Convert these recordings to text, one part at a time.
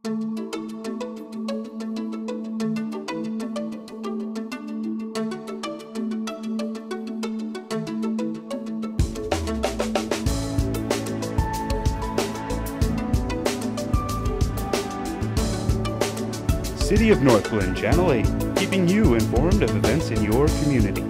City of Northglenn, Channel 8, keeping you informed of events in your community.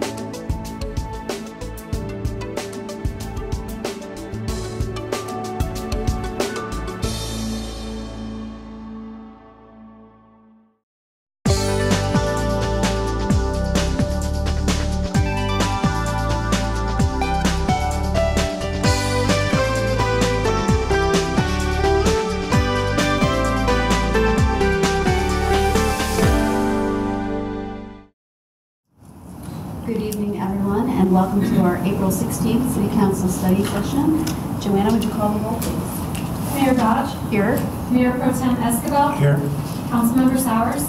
Good evening, everyone, and welcome to our April 16th City Council study session. Joanna, would you call the roll, please? Mayor Dodge. Here. Mayor Pro Tem Escobar. Here. Councilmember Sowers.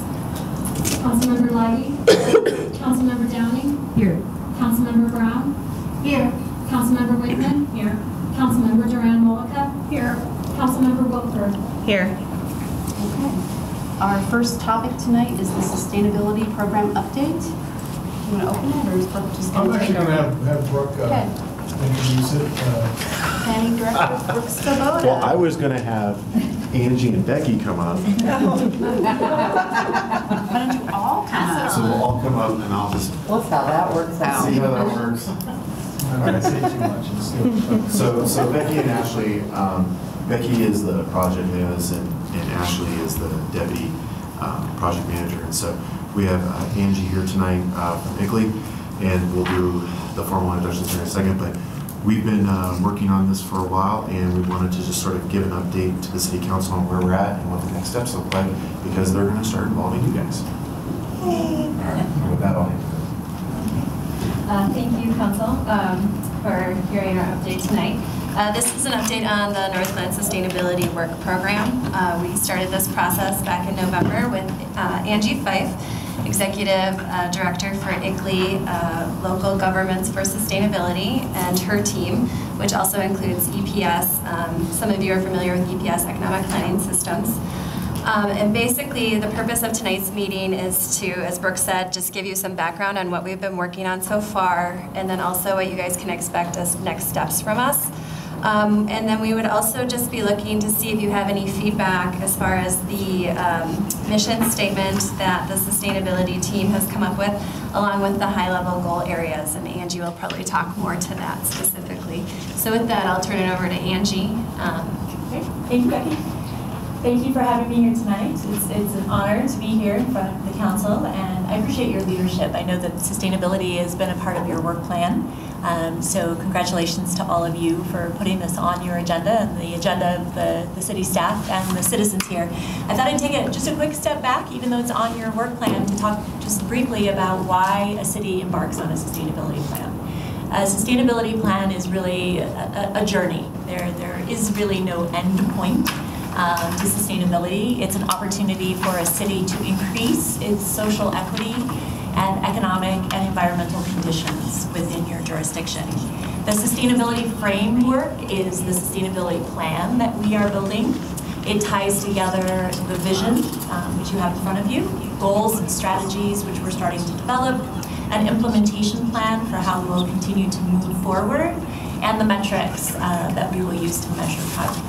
Councilmember Legge. Councilmember Downing. Here. Councilmember Brown. Here. Councilmember Whitman. Here. Councilmember Duran-Molica. Here. Councilmember Wilford. Here. Okay. Our first topic tonight is the Sustainability Program Update. You want to open it, or is Brooke just going to take over? I'm actually going to have Brooke introduce it. Planning Director Brooke Svoboda. Well, I was going to have Angie and Becky come up. Why don't you all come up? So we'll all come up and I'll just Let's how that works out. see how that works. I'm not going to say too much. So Becky and Ashley, Becky is the project manager and Ashley is the deputy project manager. And so we have Angie here tonight from ICLEI, and we'll do the formal introductions here in a second. But we've been working on this for a while, and we wanted to just sort of give an update to the City Council on where we're at and what the next steps look like, because they're going to start involving you guys. All right, with that, I'll Thank you, Council, for hearing our update tonight. This is an update on the Northglenn Sustainability Work Program. We started this process back in November with Angie Fife, Executive Director for ICLEI, Local Governments for Sustainability, and her team, which also includes EPS. Some of you are familiar with EPS, Economic Planning Systems. And basically, the purpose of tonight's meeting is to, as Brooke said, just give you some background on what we've been working on so far, and then also what you guys can expect as next steps from us. And then we would also just be looking to see if you have any feedback as far as the mission statement that the sustainability team has come up with, along with the high-level goal areas. And Angie will probably talk more to that specifically. So with that, I'll turn it over to Angie. Great. Thank you, Becky. Thank you for having me here tonight. It's an honor to be here in front of the council, and I appreciate your leadership. I know that sustainability has been a part of your work plan, so congratulations to all of you for putting this on your agenda and the agenda of the city staff and the citizens here. I thought I'd take just a quick step back, even though it's on your work plan, to talk just briefly about why a city embarks on a sustainability plan. A sustainability plan is really a journey. There is really no end point to sustainability. It's an opportunity for a city to increase its social equity and economic and environmental conditions within your jurisdiction. The sustainability framework is the sustainability plan that we are building. It ties together the vision, which you have in front of you, goals and strategies, which we're starting to develop, an implementation plan for how we will continue to move forward, and the metrics that we will use to measure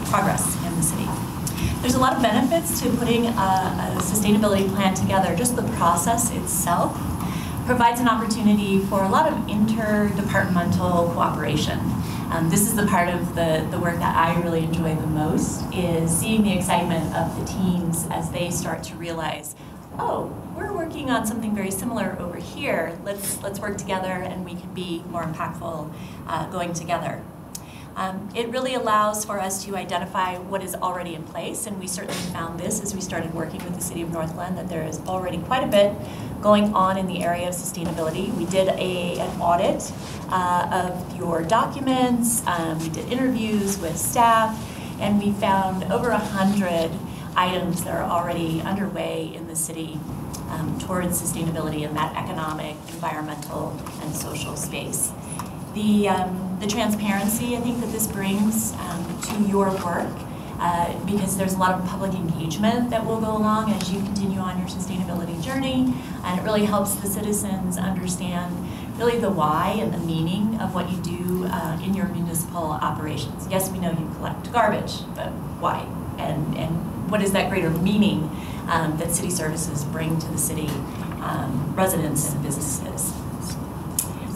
progress in the city. There's a lot of benefits to putting a sustainability plan together. Just the process itself provides an opportunity for a lot of interdepartmental cooperation. This is the part of the work that I really enjoy the most, is seeing the excitement of the teams as they start to realize, oh, we're working on something very similar over here. Let's work together and we can be more impactful going together. It really allows for us to identify what is already in place, and we certainly found this as we started working with the City of Northglenn, that there is already quite a bit going on in the area of sustainability. We did an audit of your documents, we did interviews with staff, and we found over 100 items that are already underway in the city towards sustainability in that economic, environmental, and social space. The transparency, I think, that this brings to your work because there's a lot of public engagement that will go along as you continue on your sustainability journey, and it really helps the citizens understand really the why and the meaning of what you do in your municipal operations. Yes, we know you collect garbage, but why? And what is that greater meaning that city services bring to the city residents and businesses?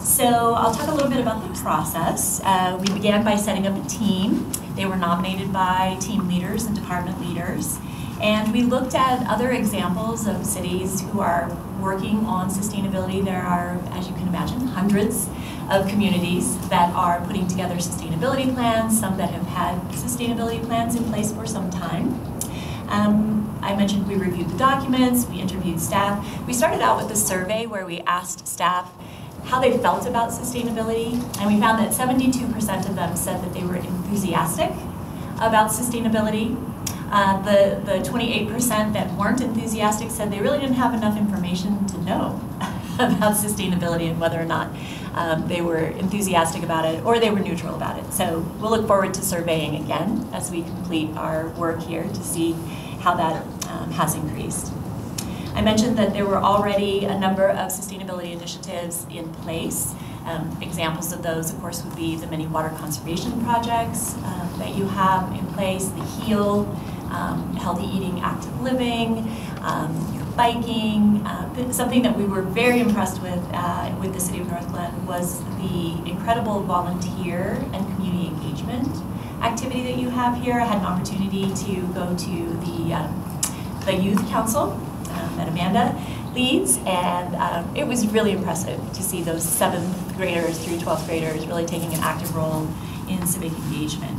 So I'll talk a little bit about the process. We began by setting up a team. They were nominated by team leaders and department leaders. And we looked at other examples of cities who are working on sustainability. There are, as you can imagine, hundreds of communities that are putting together sustainability plans, some that have had sustainability plans in place for some time. I mentioned we reviewed the documents, we interviewed staff. We started out with a survey where we asked staff how they felt about sustainability, and we found that 72% of them said that they were enthusiastic about sustainability. The 28% that weren't enthusiastic said they really didn't have enough information to know about sustainability and whether or not they were enthusiastic about it or they were neutral about it. So we'll look forward to surveying again as we complete our work here to see how that has increased. I mentioned that there were already a number of sustainability initiatives in place. Examples of those, of course, would be the many water conservation projects that you have in place, the HEAL, healthy eating, active living, biking. Something that we were very impressed with the City of Northglenn was the incredible volunteer and community engagement activity that you have here. I had an opportunity to go to the Youth Council that Amanda leads, and it was really impressive to see those 7th graders through 12th graders really taking an active role in civic engagement.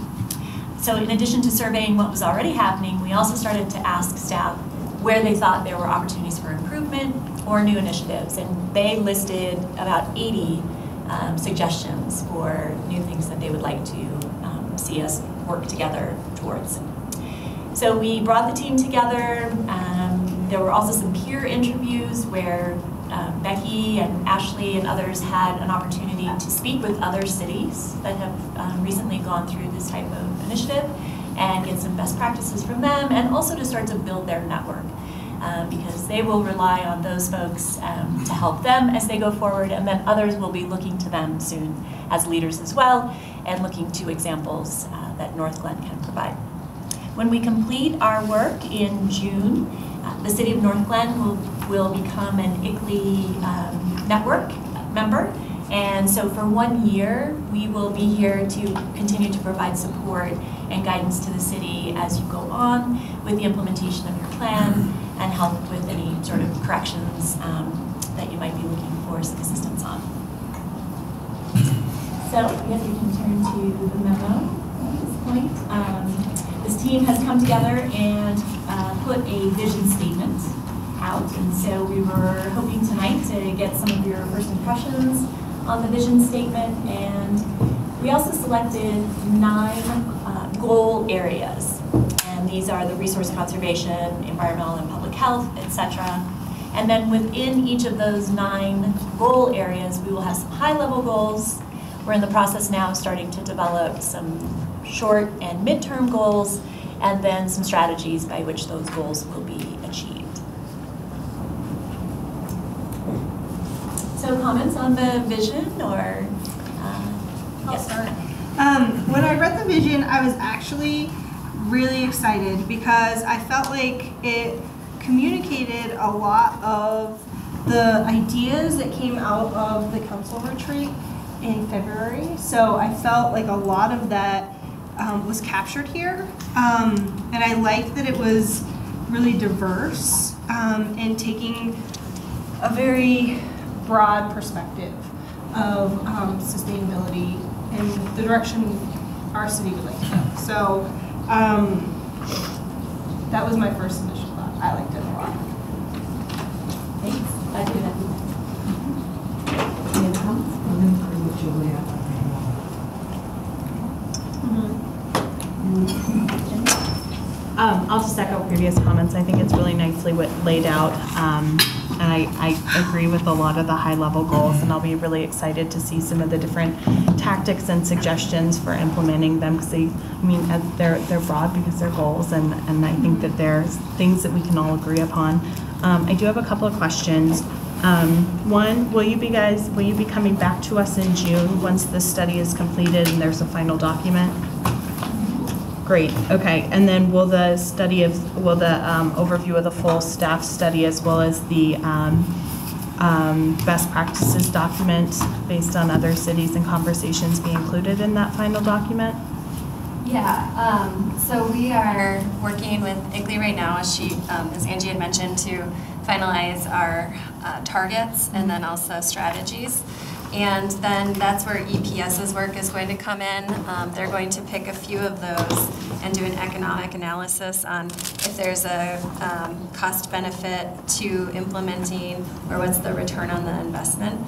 So in addition to surveying what was already happening, we also started to ask staff where they thought there were opportunities for improvement or new initiatives, and they listed about 80 suggestions for new things that they would like to see us work together towards. So we brought the team together. There were also some peer interviews where Becky and Ashley and others had an opportunity to speak with other cities that have recently gone through this type of initiative and get some best practices from them, and also to start to build their network because they will rely on those folks to help them as they go forward, and then others will be looking to them soon as leaders as well and looking to examples that Northglenn can provide. When we complete our work in June, the City of Northglenn will become an ICLEI network member, and so for 1 year we will be here to continue to provide support and guidance to the city as you go on with the implementation of your plan and help with any sort of corrections that you might be looking for some assistance on. So I guess we can turn to the memo at this point. This team has come together and put a vision statement out, and so we were hoping tonight to get some of your first impressions on the vision statement, and we also selected 9 goal areas, and these are the resource conservation, environmental and public health, etc. And then within each of those 9 goal areas, we will have some high-level goals. We're in the process now of starting to develop some short and midterm goals, and then some strategies by which those goals will be achieved. So comments on the vision, or I'll start. When I read the vision, I was actually really excited because I felt like it communicated a lot of the ideas that came out of the council retreat in February. So I felt like a lot of that was captured here, and I liked that it was really diverse and taking a very broad perspective of sustainability and the direction our city would like to go. So that was my first initial thought. I liked it a lot. thanks. I do that. I'll just echo previous comments. I think it's really nicely laid out. And I agree with a lot of the high-level goals, and I'll be really excited to see some of the different tactics and suggestions for implementing them, because they're broad because they're goals, and I think that there's things that we can all agree upon. I do have a couple of questions. One, will you be coming back to us in June once the study is completed and there's a final document? Great. Okay. And then will the overview of the full staff study, as well as the best practices document based on other cities and conversations, be included in that final document? Yeah, so we are working with IGLE right now, as Angie had mentioned, to finalize our targets and then also strategies. And then that's where EPS's work is going to come in. They're going to pick a few of those and do an economic analysis on if there's a cost benefit to implementing, or what's the return on the investment.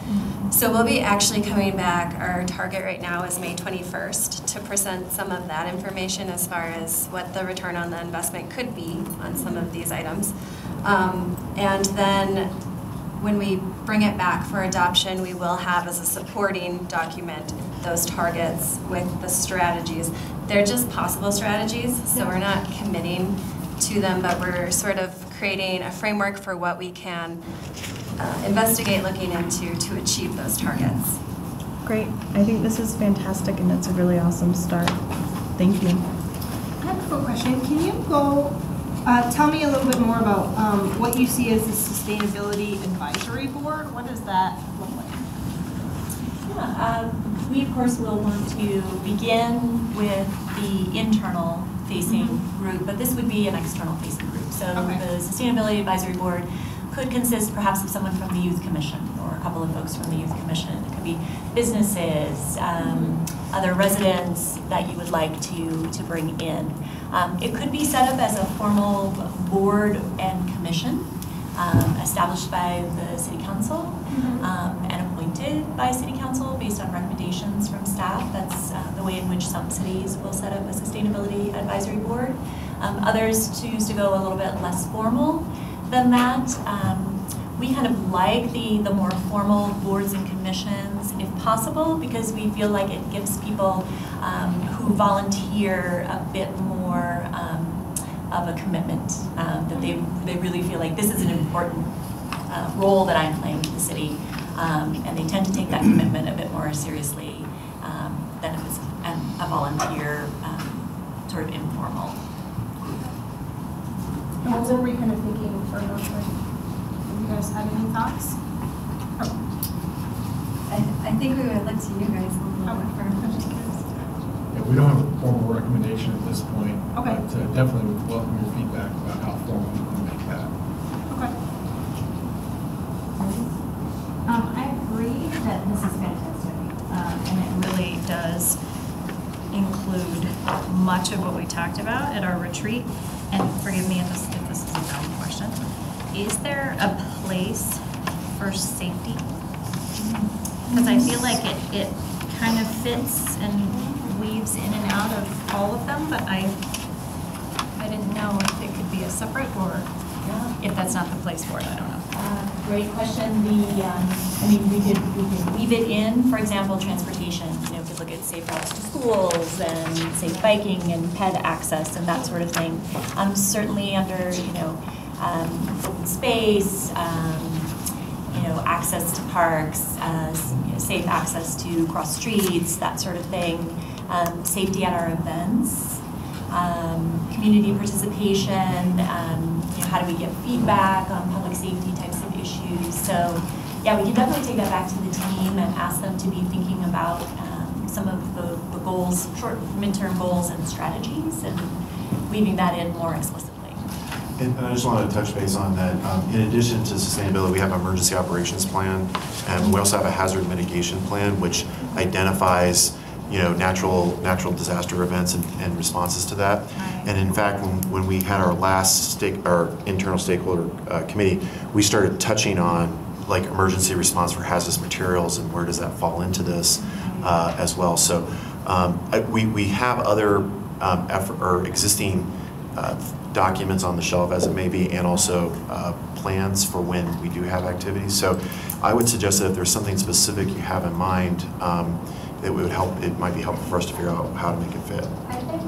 So we'll be actually coming back. Our target right now is May 21st to present some of that information as far as what the return on the investment could be on some of these items. And then when we bring it back for adoption, we will have as a supporting document those targets with the strategies. They're just possible strategies, so we're not committing to them, but we're sort of creating a framework for what we can investigate looking into to achieve those targets. Great. I think this is fantastic, and it's a really awesome start. Thank you. I have a quick question. Can you go tell me a little bit more about what you see as the Sustainability Advisory Board? What does that look like? Yeah, we of course will want to begin with the internal facing group, but this would be an external facing group. So the Sustainability Advisory Board could consist perhaps of someone from the Youth Commission, or a couple of folks from the Youth Commission. It could be businesses, other residents that you would like to bring in. It could be set up as a formal board and commission established by the City Council and appointed by City Council based on recommendations from staff. That's the way in which some cities will set up a Sustainability Advisory Board. Others choose to go a little bit less formal than that. We kind of like the more formal boards and commissions if possible, because we feel like it gives people who volunteer a bit more of a commitment, that they really feel like this is an important role that I'm playing with the city, and they tend to take that commitment a bit more seriously than if it's a volunteer sort of informal. And what were we kind of thinking for Northglenn? You guys have any thoughts? Oh. I think we would look to you guys a little bit for Yeah, we don't have a formal recommendation at this point. Okay. But definitely would welcome your feedback about how formal we want to make that. Okay. I agree that this is fantastic, and it really does include much of what we talked about at our retreat. And forgive me if this is a dumb question. Is there a place for safety? Because I feel like it kind of fits and weaves in and out of all of them, but I didn't know if it could be a separate, or if that's not the place for it. I don't know. Great question. We could weave it in, for example, transportation. We could look at safe routes to schools and safe biking and ped access and that sort of thing. Certainly under, open space, access to parks, safe access to cross streets, that sort of thing. Safety at our events, community participation, how do we get feedback on public safety types of issues. So yeah, we can definitely take that back to the team and ask them to be thinking about some of the goals, short, midterm goals and strategies, and weaving that in more explicitly. And I just wanted to touch base on that. In addition to sustainability, we have an emergency operations plan, and we also have a hazard mitigation plan, which identifies natural disaster events and responses to that. Right. And in fact, when we had our last our internal stakeholder committee, we started touching on like emergency response for hazardous materials and where does that fall into this as well. So we have other existing documents on the shelf as it may be, and also plans for when we do have activities. So I would suggest that if there's something specific you have in mind, it would help. It might be helpful for us to figure out how to make it fit. I think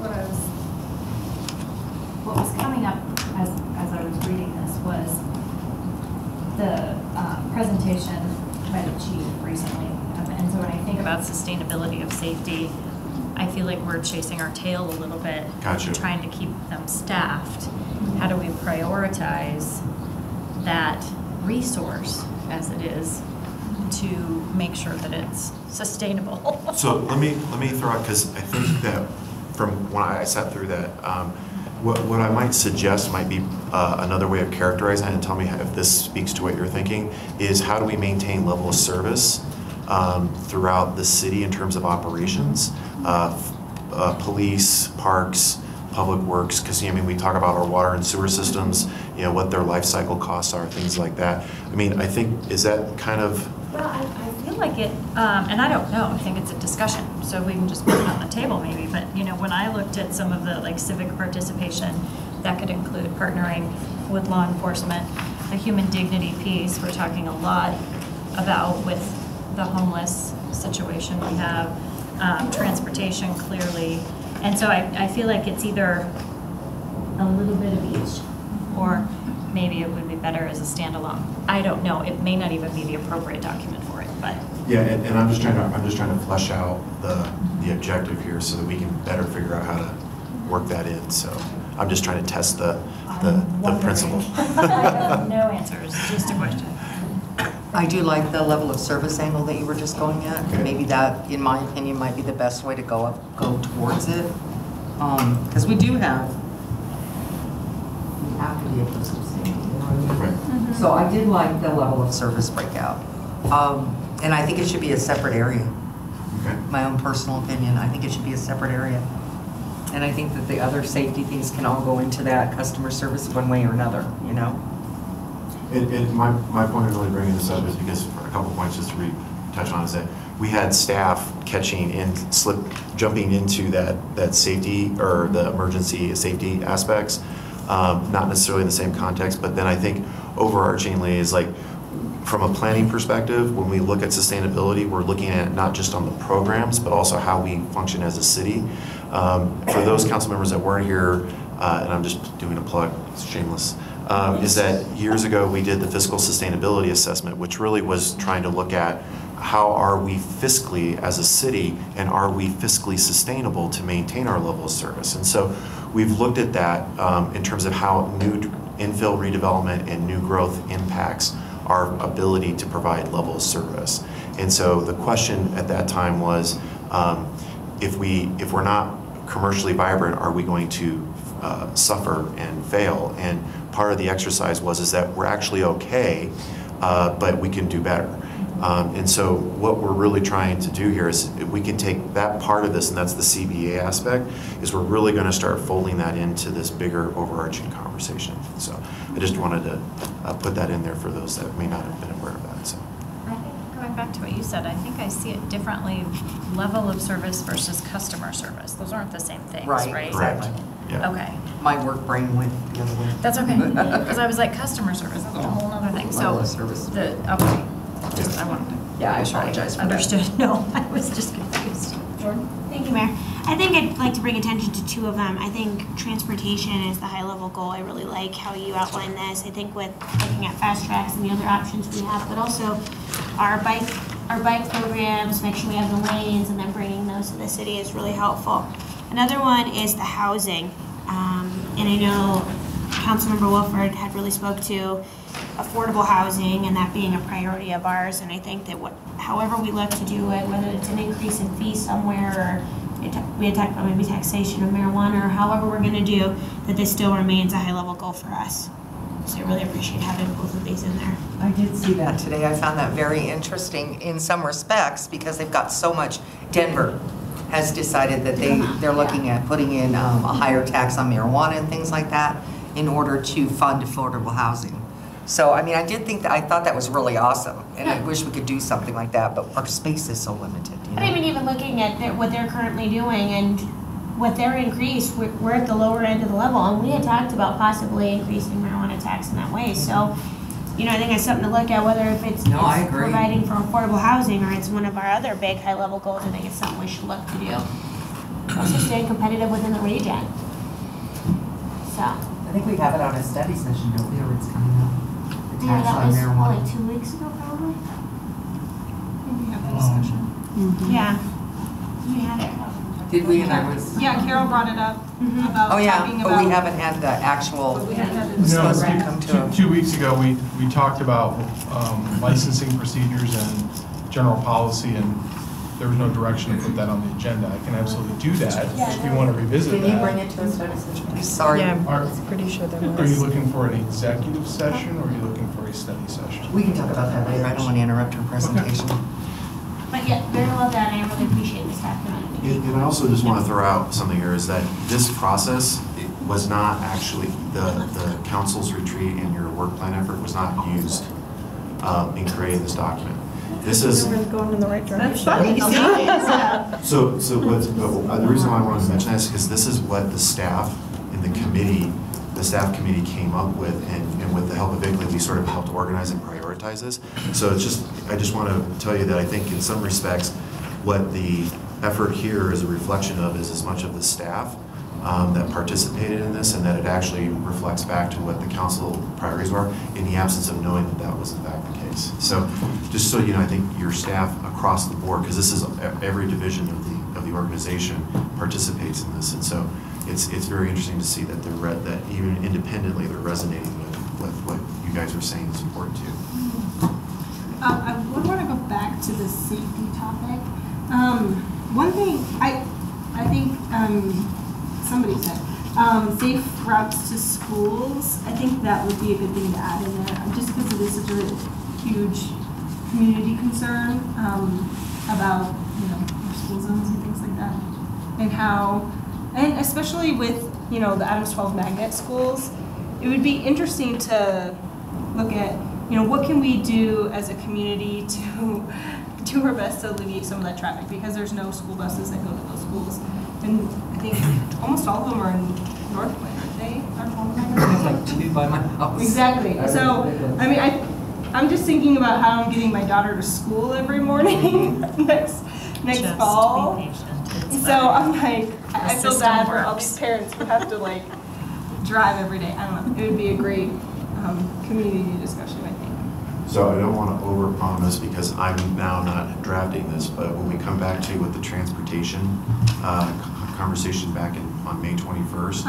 what was coming up as I was reading this was the presentation by the chief recently. And so when I think about sustainability of safety, I feel like we're chasing our tail a little bit. Gotcha. Trying to keep them staffed. How do we prioritize that resource as it is to make sure that it's sustainable? So let me throw out, because I think that from when I sat through that, what I might suggest might be another way of characterizing it, and tell me if this speaks to what you're thinking, is how do we maintain level of service throughout the city in terms of operations, police, parks, public works, because I mean we talk about our water and sewer systems, you know, what their life cycle costs are, things like that. I mean, I think, is that kind of? Well, I feel like it, and I don't know, I think it's a discussion, so we can just put it on the table maybe, but you know, when I looked at some of the like civic participation, that could include partnering with law enforcement, the human dignity piece, we're talking a lot about with the homeless situation we have, transportation clearly, and so I feel like it's either a little bit of each, or maybe it would be better as a standalone. I don't know. It may not even be the appropriate document for it, but Yeah, and I'm just trying to flesh out the objective here so that we can better figure out how to work that in. So I'm just trying to test the principle. I have no answers. Just a question. I do like the level of service angle that you were just going at. Okay. Maybe that, in my opinion, might be the best way to go towards it. Because we have to be able to sustain, you know what I mean? Right. Mm-hmm. So I did like the level of service breakout. And I think it should be a separate area. Okay. My own personal opinion, I think it should be a separate area. And I think that the other safety things can all go into that customer service one way or another, you know? My point of really bringing this up is because, for a couple points just to touch on, is that we had staff catching and jumping into that safety or the emergency safety aspects, not necessarily in the same context, but then I think overarchingly is like, from a planning perspective, when we look at sustainability, we're looking at not just on the programs, but also how we function as a city. For those council members that weren't here, and I'm just doing a plug, it's shameless, is that years ago we did the fiscal sustainability assessment, which really was trying to look at how are we fiscally as a city, and are we fiscally sustainable to maintain our level of service. And so we've looked at that in terms of how new infill redevelopment and new growth impacts our ability to provide level of service. And so the question at that time was, if we're not commercially vibrant, are we going to suffer and fail? And part of the exercise is that we're actually okay, but we can do better. And so what we're really trying to do here is, if we can take that part of this, and that's the CBA aspect, is we're really going to start folding that into this bigger overarching conversation. So I just wanted to put that in there for those that may not have been aware of that. So I think going back to what you said, I think I see it differently, level of service versus customer service. Those aren't the same things, right? Correct. Yeah. Okay. My work brain went the other way. That's okay, because I was like, customer service, that's a whole other thing. Level So, of service. okay, just, I wanted to. Yeah, I make sure apologize for that. Understood, no, I was just confused. Jordan? Thank you, Mayor. I think I'd like to bring attention to two of them. I think transportation is the high-level goal. I really like how you outline this. I think with looking at fast tracks and the other options we have, but also our bike programs, make sure we have the lanes, and then bringing those to the city is really helpful. Another one is the housing. And I know Councilmember Wilford had really spoke to affordable housing and that being a priority of ours. And I think that however we look to do it, whether it's an increase in fees somewhere, or we had talked about maybe taxation of marijuana, or however we're going to do, that this still remains a high-level goal for us. So I really appreciate having both of these in there. I did see that today. I found that very interesting in some respects, because they've got so much. Denver has decided that they're looking at putting in a higher tax on marijuana and things like that in order to fund affordable housing. So, I mean, I thought that was really awesome, and I wish we could do something like that, but our space is so limited. You know? But even looking at what they're currently doing, and with their increase, we're at the lower end of the level, and we had talked about possibly increasing marijuana tax in that way. So, you know, I think it's something to look at, whether if it's, No, I it's agree. providing for affordable housing or it's one of our other big high-level goals. I think it's something we should look to do. Also stay competitive within the region. So. I think we have it on a study session, don't we, or it's coming up? The Yeah, tax that on was marijuana. like 2 weeks ago, probably. We have a discussion. Yeah. We had it. Did we, and I was, Yeah, Carol brought it up about oh yeah, talking but we about. haven't had the actual, But we haven't had the we're supposed to No, come to a. 2 weeks ago, we talked about licensing procedures and general policy, and there was no direction to put that on the agenda. I can absolutely do that if you want to revisit Can that. you bring it to a study session? Sorry. Are Pretty sure there are you looking for an executive session, or are you looking for a study session? We can talk about that later. I don't want to interrupt her presentation. But yeah, very well done. I really appreciate the staff coming. And I also just want to throw out something here, is that this process was not actually, the council's retreat and your work plan effort was not used in creating this document. This is, Going in the right direction. That's funny. so what's, the reason why I wanted to mention this is because this is what the staff in the committee, the staff committee came up with, and with the help of Igley, we sort of helped organize and prioritize this. So it's just, I just want to tell you that I think in some respects, what the effort here is a reflection of is as much of the staff that participated in this, and that it actually reflects back to what the council priorities were in the absence of knowing that that was in fact the case. So just so you know, I think your staff across the board, because this is every division of the organization participates in this, and so it's very interesting to see that that even independently they're resonating with what you guys are saying is important too. I would want to go back to the safety topic. One thing I think somebody said, safe routes to schools. I think that would be a good thing to add in there, just because it is such a huge community concern about our school zones and things like that, and how, and especially with the Adams 12 magnet schools, it would be interesting to look at what can we do as a community to do our best to alleviate some of that traffic, because there's no school buses that go to those schools. And I think almost all of them are in Northglenn, aren't they? There's like 2 by my house. Exactly. So, I mean, I'm just thinking about how I'm getting my daughter to school every morning next fall. Be patient. So I'm like, I feel system bad for all works. these parents who have to like drive every day. I don't know. It would be a great community discussion, I think. So I don't want to overpromise because I'm now not drafting this, but when we come back to with the transportation conversation back on May 21st,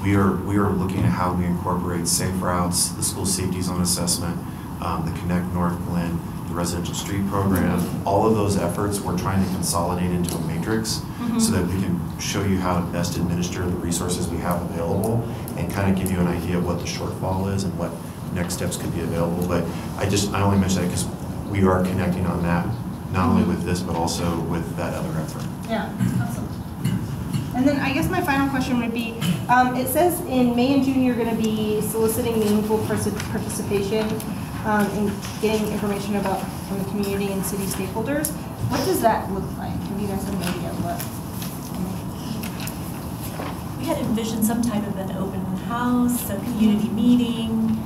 we are looking at how we incorporate safe routes, the school safety zone assessment, the Connect Northglenn, the residential street program. All of those efforts we're trying to consolidate into a matrix so that we can show you how to best administer the resources we have available and kind of give you an idea of what the shortfall is and what next steps could be available. But I only mention that because we are connecting on that, not only with this, but also with that other effort. Yeah, awesome. And then I guess my final question would be, it says in May and June you're going to be soliciting meaningful participation in getting information about from the community and city stakeholders. What does that look like? Have you guys have an idea of what? We had envisioned some type of an open house, a community meeting.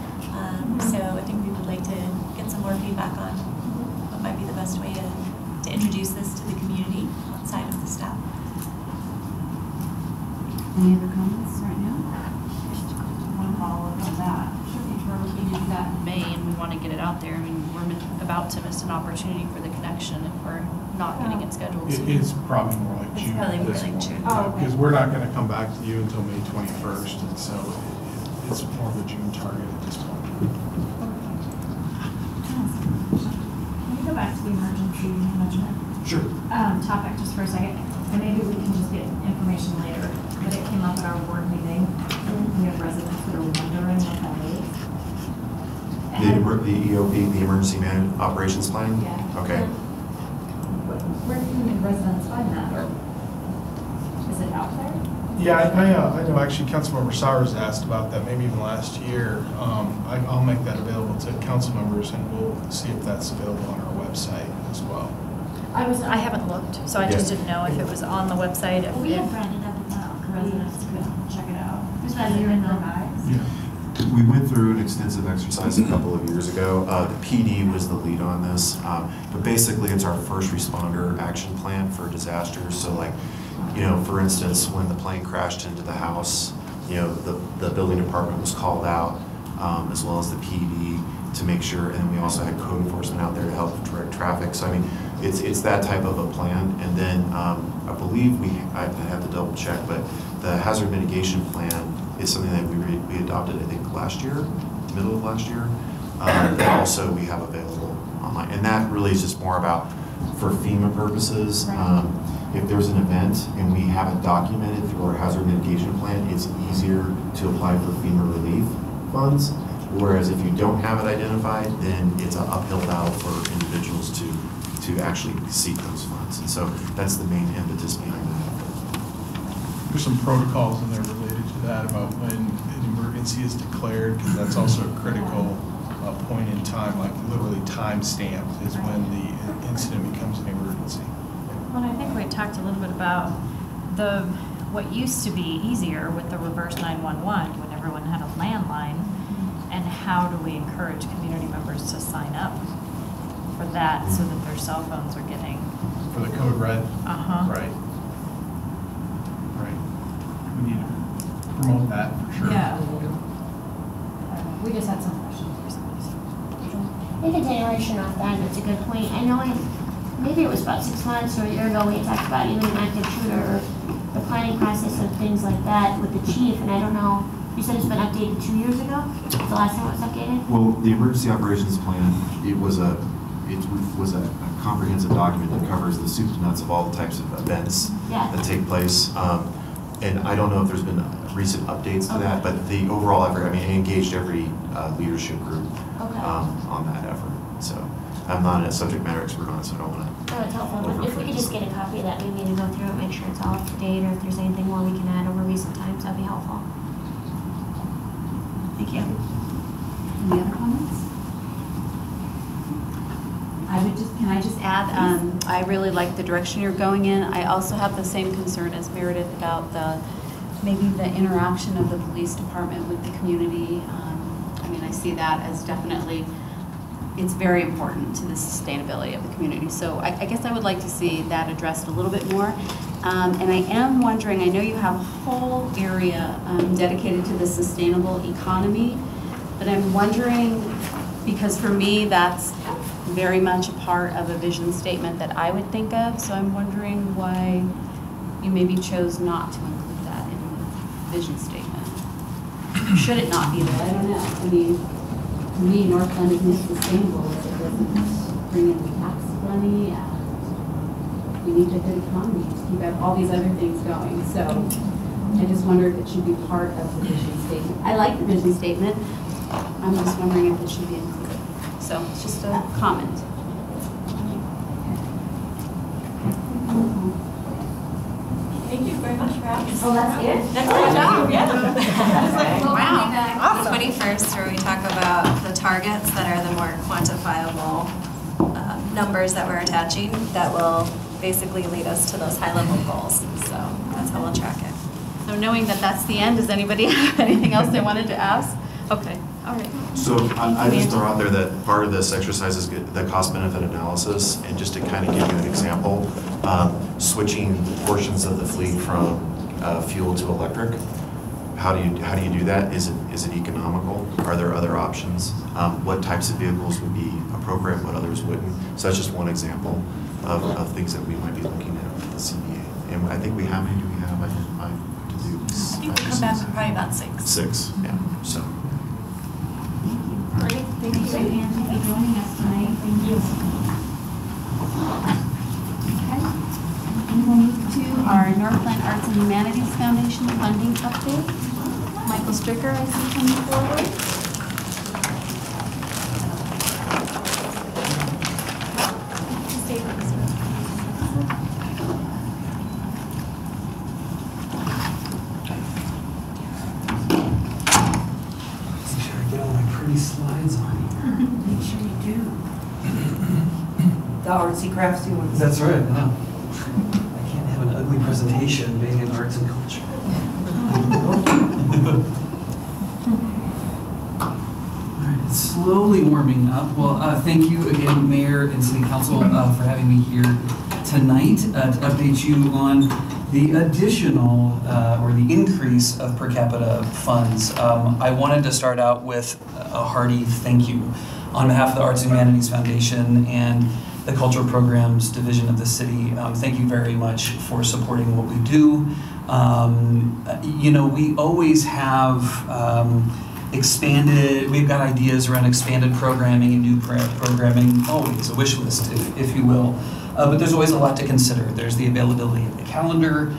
So I think we would like to get some more feedback on what might be the best way to introduce this to the community outside of the staff. Any other comments right now? One follow-up on that. If we're looking at that in May and we want to get it out there, I mean, we're about to miss an opportunity for the connection if we're not getting it scheduled soon. It's probably more like June. probably at more this like point, June. Because we're not going to come back to you until May 21st, and so it's more of a June target at this point. Can we go back to the emergency management Sure. topic just for a second? And maybe we can just get information later, but it came up at our board meeting. We have residents that are wondering what that is. The EOP, the Emergency Management Operations Plan? Yeah. Okay. Where can the residents find that, or is it out there? Yeah, I know actually Councilmember Sowers asked about that maybe even last year. I'll make that available to council members and we'll see if that's available on our website as well. I haven't looked, so I just didn't know if it was on the website. We had brought it up at the residents could check it out. Just as you're in the guys. Yeah. We went through an extensive exercise a couple of years ago. The PD was the lead on this, but basically it's our first responder action plan for disasters. So like, you know, for instance, when the plane crashed into the house, you know, the building department was called out, as well as the PD to make sure, and then we also had code enforcement out there to help direct traffic. So I mean, it's that type of a plan. And then I believe I have to double check, but the hazard mitigation plan is something that we adopted, I think, last year, middle of last year. That also we have available online. And that really is just more about, for FEMA purposes, if there's an event and we have it documented through our hazard mitigation plan, it's easier to apply for FEMA relief funds. Whereas if you don't have it identified, then it's an uphill battle for individuals to actually seek those funds. And so that's the main impetus behind that. There's some protocols in there related to that about when an emergency is declared, because that's also a critical point in time, like literally time stamped is when the incident becomes an emergency. Well, I think we talked a little bit about what used to be easier with the reverse 911 when everyone had a landline, and how do we encourage community members to sign up for that so that their cell phones are getting... For the code red? Uh-huh. Right. Right. We need to promote that for sure. Yeah. We just had some questions for somebody. I think a generation off that, that's a good point. I know maybe it was about 6 months or a year ago, we talked about even an active shooter, the planning process of things like that with the chief, and I don't know, you said it's been updated 2 years ago? The last time it was updated? Well, the emergency operations plan, it was a comprehensive document that covers the soup to nuts of all the types of events that take place. And I don't know if there's been recent updates to that, but the overall effort, I mean, it engaged every leadership group on that effort. So I'm not a subject matter expert on it, so I don't want to. Oh, it's helpful. But if we could just get a copy of that, maybe to go through it, make sure it's all up to date, or if there's anything more we can add over recent times, that'd be helpful. Thank you. Any other comments? Can I just add, I really like the direction you're going in. I also have the same concern as Meredith about maybe the interaction of the police department with the community. I mean, I see that as definitely, it's very important to the sustainability of the community. So I guess I would like to see that addressed a little bit more. And I am wondering, I know you have a whole area dedicated to the sustainable economy, but I'm wondering, because for me, that's very much a part of a vision statement that I would think of. So I'm wondering why you maybe chose not to include that in the vision statement. Should it not be there? I don't know. I mean, to me, Northglenn isn't sustainable if it doesn't bring in the tax money. We need a good economy to keep all these other things going. So I just wonder if it should be part of the vision statement. I like the vision statement. I'm just wondering if it should be included. So it's just a comment. Thank you very much for having us. Oh, that's it? That's our job, yeah. Wow. The 21st, where we talk about the targets that are the more quantifiable numbers that we're attaching that will basically lead us to those high-level goals. So that's how we'll track it. So knowing that that's the end, does anybody have anything else they wanted to ask? Okay, all right. So I just throw out there that part of this exercise is the cost-benefit analysis, and just to kind of give you an example, switching portions of the fleet from fuel to electric. How do you do that? Is it economical? Are there other options? What types of vehicles would be appropriate? What others wouldn't? So that's just one example of things that we might be looking at with the CBA. And I think how many do we have identified to do? I think we'll come back with probably about 6. 6, yeah. So. Great. Thank you, Angie, for joining us tonight. Thank you. Okay. And we'll move to our Northglenn Arts and Humanities Foundation funding update. Michael Stricker, I see coming forward. Slides on here. Make sure you do. The artsy craftsy ones. That's right. Wow. I can't have an ugly presentation being in arts and culture. It's slowly warming up. Well, thank you again, Mayor and City Council, for having me here tonight to update you on the additional or the increase of per capita funds. I wanted to start out with a hearty thank you on behalf of the Arts and Humanities Foundation and the Cultural Programs Division of the city. Thank you very much for supporting what we do. You know, we always have we've got ideas around expanded programming and new programming, always a wish list, if you will. But there's always a lot to consider. There's the availability of the calendar,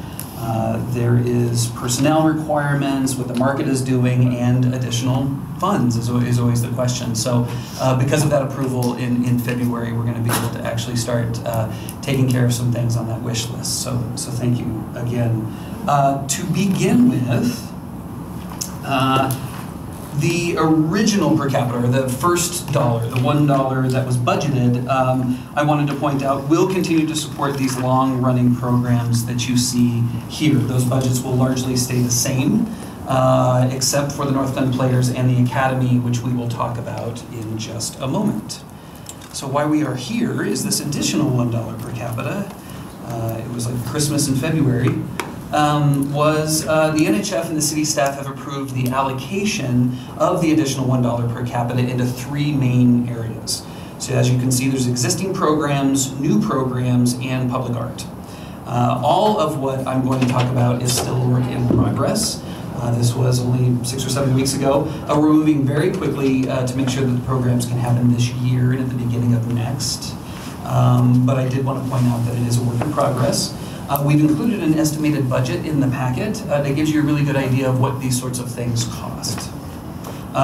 there is personnel requirements, what the market is doing, and additional funds is always the question. So because of that approval in February, we're going to be able to actually start taking care of some things on that wish list. So thank you again. To begin with, the original per capita, or the first dollar, the $1 that was budgeted, I wanted to point out, will continue to support these long-running programs that you see here. Those budgets will largely stay the same, except for the Northglenn Players and the Academy, which we will talk about in just a moment. So why we are here is this additional $1 per capita. It was like Christmas in February. The NHF and the city staff have approved the allocation of the additional $1 per capita into 3 main areas. So as you can see, there's existing programs, new programs, and public art. All of what I'm going to talk about is still work in progress. This was only 6 or 7 weeks ago. We're moving very quickly to make sure that the programs can happen this year and at the beginning of next. But I did want to point out that it is a work in progress. We've included an estimated budget in the packet that gives you a really good idea of what these sorts of things cost.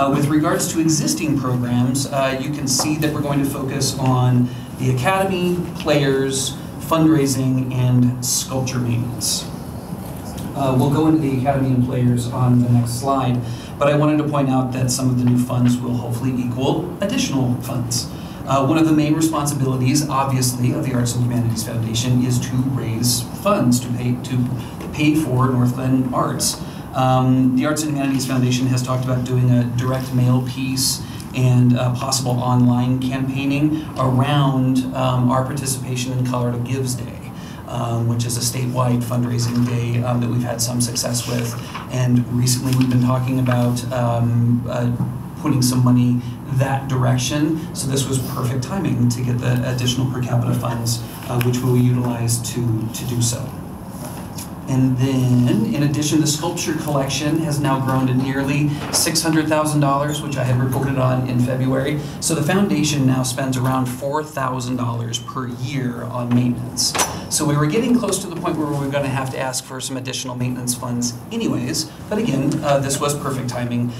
With regards to existing programs, you can see that we're going to focus on the Academy, Players, fundraising, and sculpture maintenance. We'll go into the Academy and Players on the next slide, but I wanted to point out that some of the new funds will hopefully equal additional funds. One of the main responsibilities, obviously, of the Arts and Humanities Foundation is to raise funds to pay for Northglenn Arts. The Arts and Humanities Foundation has talked about doing a direct mail piece and possible online campaigning around our participation in Colorado Gives Day, which is a statewide fundraising day that we've had some success with. And recently we've been talking about putting some money that direction. So this was perfect timing to get the additional per capita funds, which we will utilize to do so. And then, in addition, the sculpture collection has now grown to nearly $600,000, which I had reported on in February. So the foundation now spends around $4,000 per year on maintenance. So we were getting close to the point where we were going to have to ask for some additional maintenance funds anyways. But again, this was perfect timing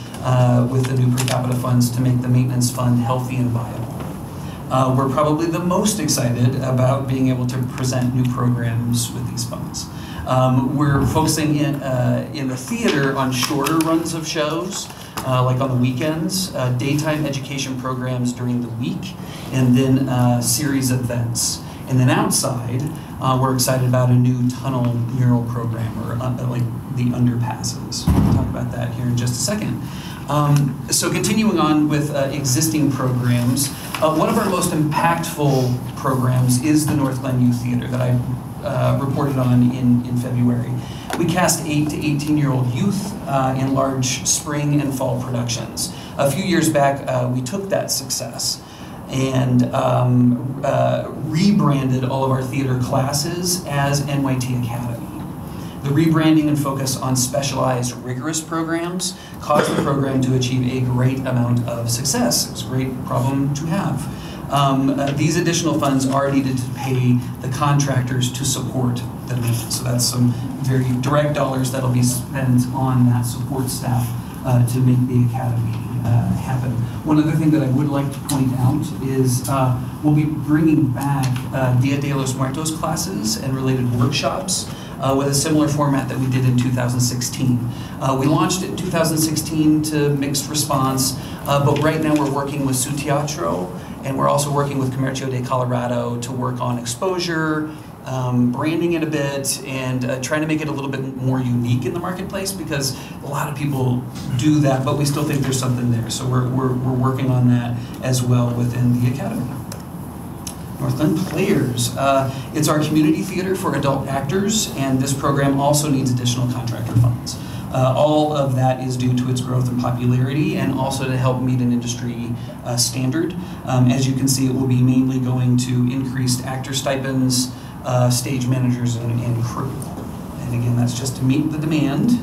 with the new per capita funds to make the maintenance fund healthy and viable. We're probably the most excited about being able to present new programs with these funds. We're focusing in the theater on shorter runs of shows, like on the weekends, daytime education programs during the week, and then series events. And then outside, we're excited about a new tunnel mural program, or like the underpasses. We'll talk about that here in just a second. So continuing on with existing programs, one of our most impactful programs is the Northglenn Youth Theater that I reported on in February. We cast 8 to 18-year-old youth in large spring and fall productions. A few years back, we took that success and rebranded all of our theater classes as NYT Academy. The rebranding and focus on specialized, rigorous programs caused the program to achieve a great amount of success. It was a great problem to have. These additional funds are needed to pay the contractors to support the maintenance. So that's some very direct dollars that'll be spent on that support staff to make the academy happen. One other thing that I would like to point out is we'll be bringing back Dia de los Muertos classes and related workshops with a similar format that we did in 2016. We launched it in 2016 to mixed response, but right now we're working with Su Teatro, and we're also working with Comercio de Colorado to work on exposure branding it a bit, and trying to make it a little bit more unique in the marketplace, because a lot of people do that, but we still think there's something there. So we're working on that as well within the Academy. Northglenn Players. It's our community theater for adult actors, and this program also needs additional contractor funds. All of that is due to its growth and popularity, and also to help meet an industry standard. As you can see, it will be mainly going to increased actor stipends, stage managers, and crew. And again, that's just to meet the demand.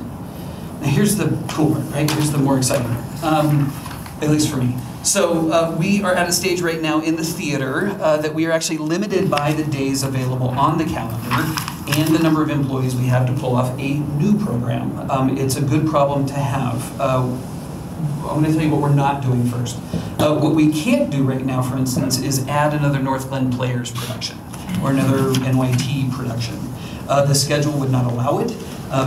Now here's the cool part, right? Here's the more exciting part, at least for me. So we are at a stage right now in the theater that we are actually limited by the days available on the calendar and the number of employees we have to pull off a new program. It's a good problem to have. I'm going to tell you what we're not doing first. What we can't do right now, for instance, is add another Northglenn Players production or another NYT production. The schedule would not allow it.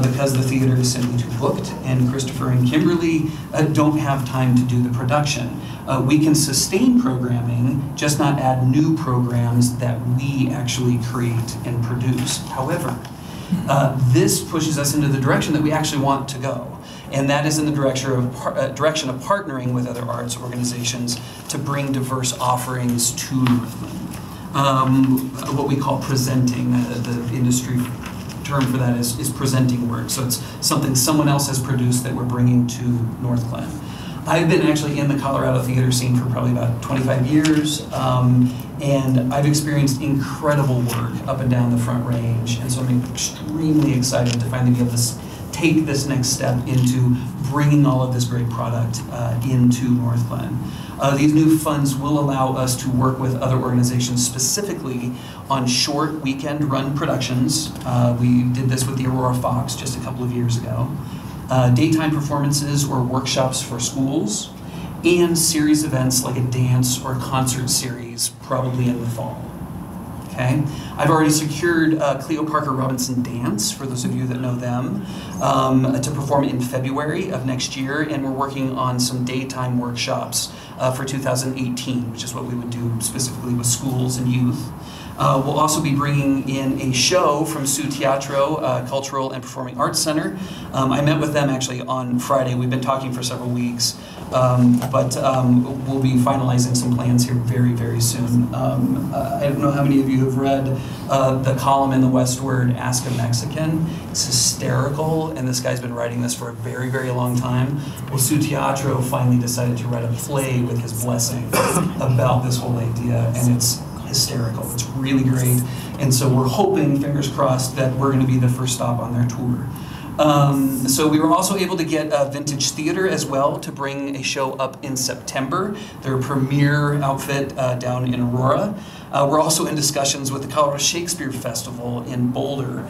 Because the theater is simply too booked, and Christopher and Kimberly don't have time to do the production. We can sustain programming, just not add new programs that we actually create and produce. However, this pushes us into the direction that we actually want to go, and that is in the direction of partnering with other arts organizations to bring diverse offerings to Northglenn. What we call presenting, the industry term for that is presenting work. So it's something someone else has produced that we're bringing to Northglenn. I've been actually in the Colorado theater scene for probably about 25 years, and I've experienced incredible work up and down the Front Range, and so I'm extremely excited to finally be able to take this next step into bringing all of this great product into Northglenn. These new funds will allow us to work with other organizations specifically on short weekend run productions. We did this with the Aurora Fox just a couple of years ago. Daytime performances or workshops for schools, and series events like a dance or concert series, probably in the fall. Okay, I've already secured Cleo Parker Robinson Dance, for those of you that know them, to perform in February of next year, and we're working on some daytime workshops for 2018, which is what we would do specifically with schools and youth. We'll also be bringing in a show from Su Teatro Cultural and Performing Arts Center. I met with them actually on Friday. We've been talking for several weeks, but we'll be finalizing some plans here very, very soon. I don't know how many of you have read the column in the Westward, Ask a Mexican. It's hysterical, and this guy's been writing this for a very, very long time. Well, Su Teatro finally decided to write a play with his blessing about this whole idea, and it's hysterical. It's really great, and so we're hoping, fingers crossed, that we're going to be the first stop on their tour. So we were also able to get Vintage Theater as well to bring a show up in September. Their premiere outfit down in Aurora. We're also in discussions with the Colorado Shakespeare Festival in Boulder.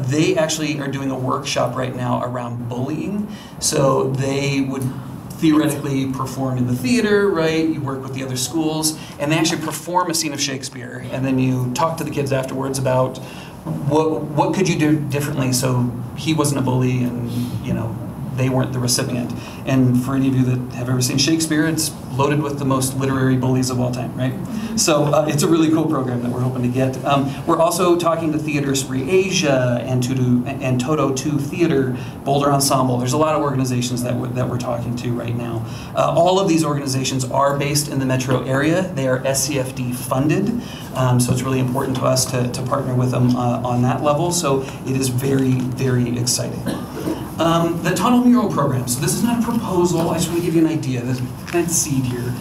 They actually are doing a workshop right now around bullying. So they would theoretically perform in the theater, right? You work with the other schools, and they actually perform a scene of Shakespeare, and then you talk to the kids afterwards about what could you do differently so he wasn't a bully and, you know, they weren't the recipient. And for any of you that have ever seen Shakespeare, it's loaded with the most literary bullies of all time, right? So it's a really cool program that we're hoping to get. We're also talking to Theater Spree Asia and Toto 2 Theater, Boulder Ensemble. There's a lot of organizations that we're talking to right now. All of these organizations are based in the metro area. They are SCFD funded, so it's really important to us to partner with them on that level. So it is very, very exciting. The Tunnel Mural Program. So this is not a proposal. I just want to give you an idea. There's a plant seed here.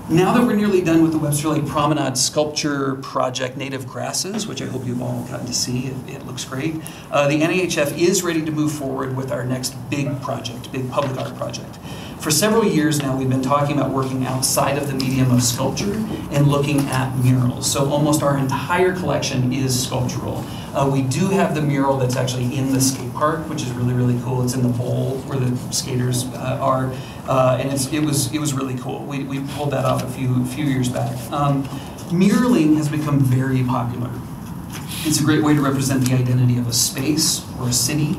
Now that we're nearly done with the Webster Lake Promenade sculpture project, Native Grasses, which I hope you've all gotten to see, it looks great. The NAHF is ready to move forward with our next big project, big public art project. For several years now, we've been talking about working outside of the medium of sculpture and looking at murals. So almost our entire collection is sculptural. We do have the mural that's actually in the skate park, which is really, really cool. It's in the bowl where the skaters are, and it was really cool. We pulled that off a few years back. Muraling has become very popular. It's a great way to represent the identity of a space or a city,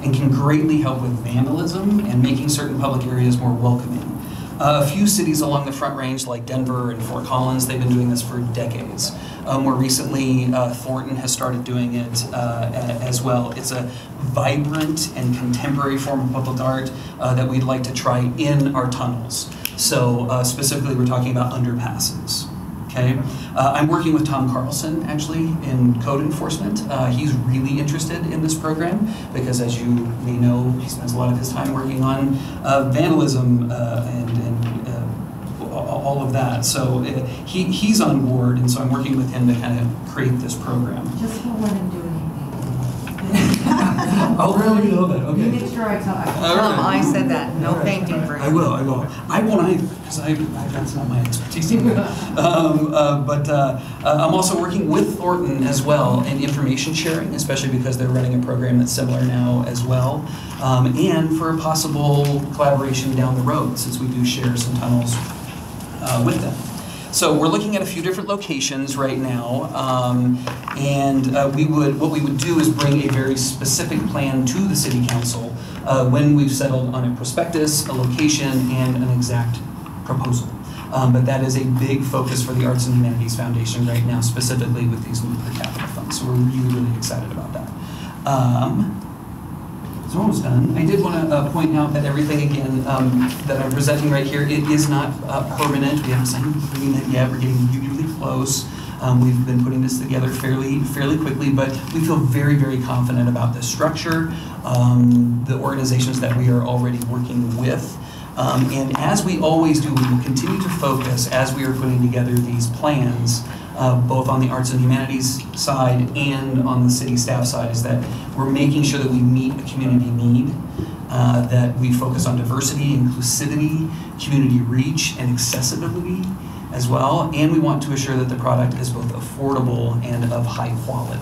and can greatly help with vandalism and making certain public areas more welcoming. A few cities along the Front Range, like Denver and Fort Collins, they've been doing this for decades. More recently, Thornton has started doing it as well. It's a vibrant and contemporary form of public art that we'd like to try in our tunnels. So specifically, we're talking about underpasses. Okay, I'm working with Tom Carlson actually in code enforcement. He's really interested in this program because, as you may know, he spends a lot of his time working on vandalism and all of that. So he's on board, and so I'm working with him to kind of create this program. Just don't let him do anything. Oh, really? You know that? Okay. You make sure I tell him. I said that, no painting for him. I will. I won't either, because that's not my expertise either. But I'm also working with Thornton as well in information sharing, especially because they're running a program that's similar now as well, and for a possible collaboration down the road, since we do share some tunnels with them. So we're looking at a few different locations right now, and what we would do is bring a very specific plan to the City Council when we've settled on a prospectus, a location, and an exact proposal. But that is a big focus for the Arts and Humanities Foundation right now, specifically with these new per capita funds. So we're really, really excited about that. It's almost done. I did want to point out that everything, again, that I'm presenting right here, it is not permanent. We haven't signed an agreement yet. We're getting really close. We've been putting this together fairly quickly, but we feel very, very confident about the structure, the organizations that we are already working with. And as we always do, we will continue to focus as we are putting together these plans, both on the arts and humanities side and on the city staff side, is that we're making sure that we meet a community need, that we focus on diversity, inclusivity, community reach, and accessibility as well. And we want to assure that the product is both affordable and of high quality.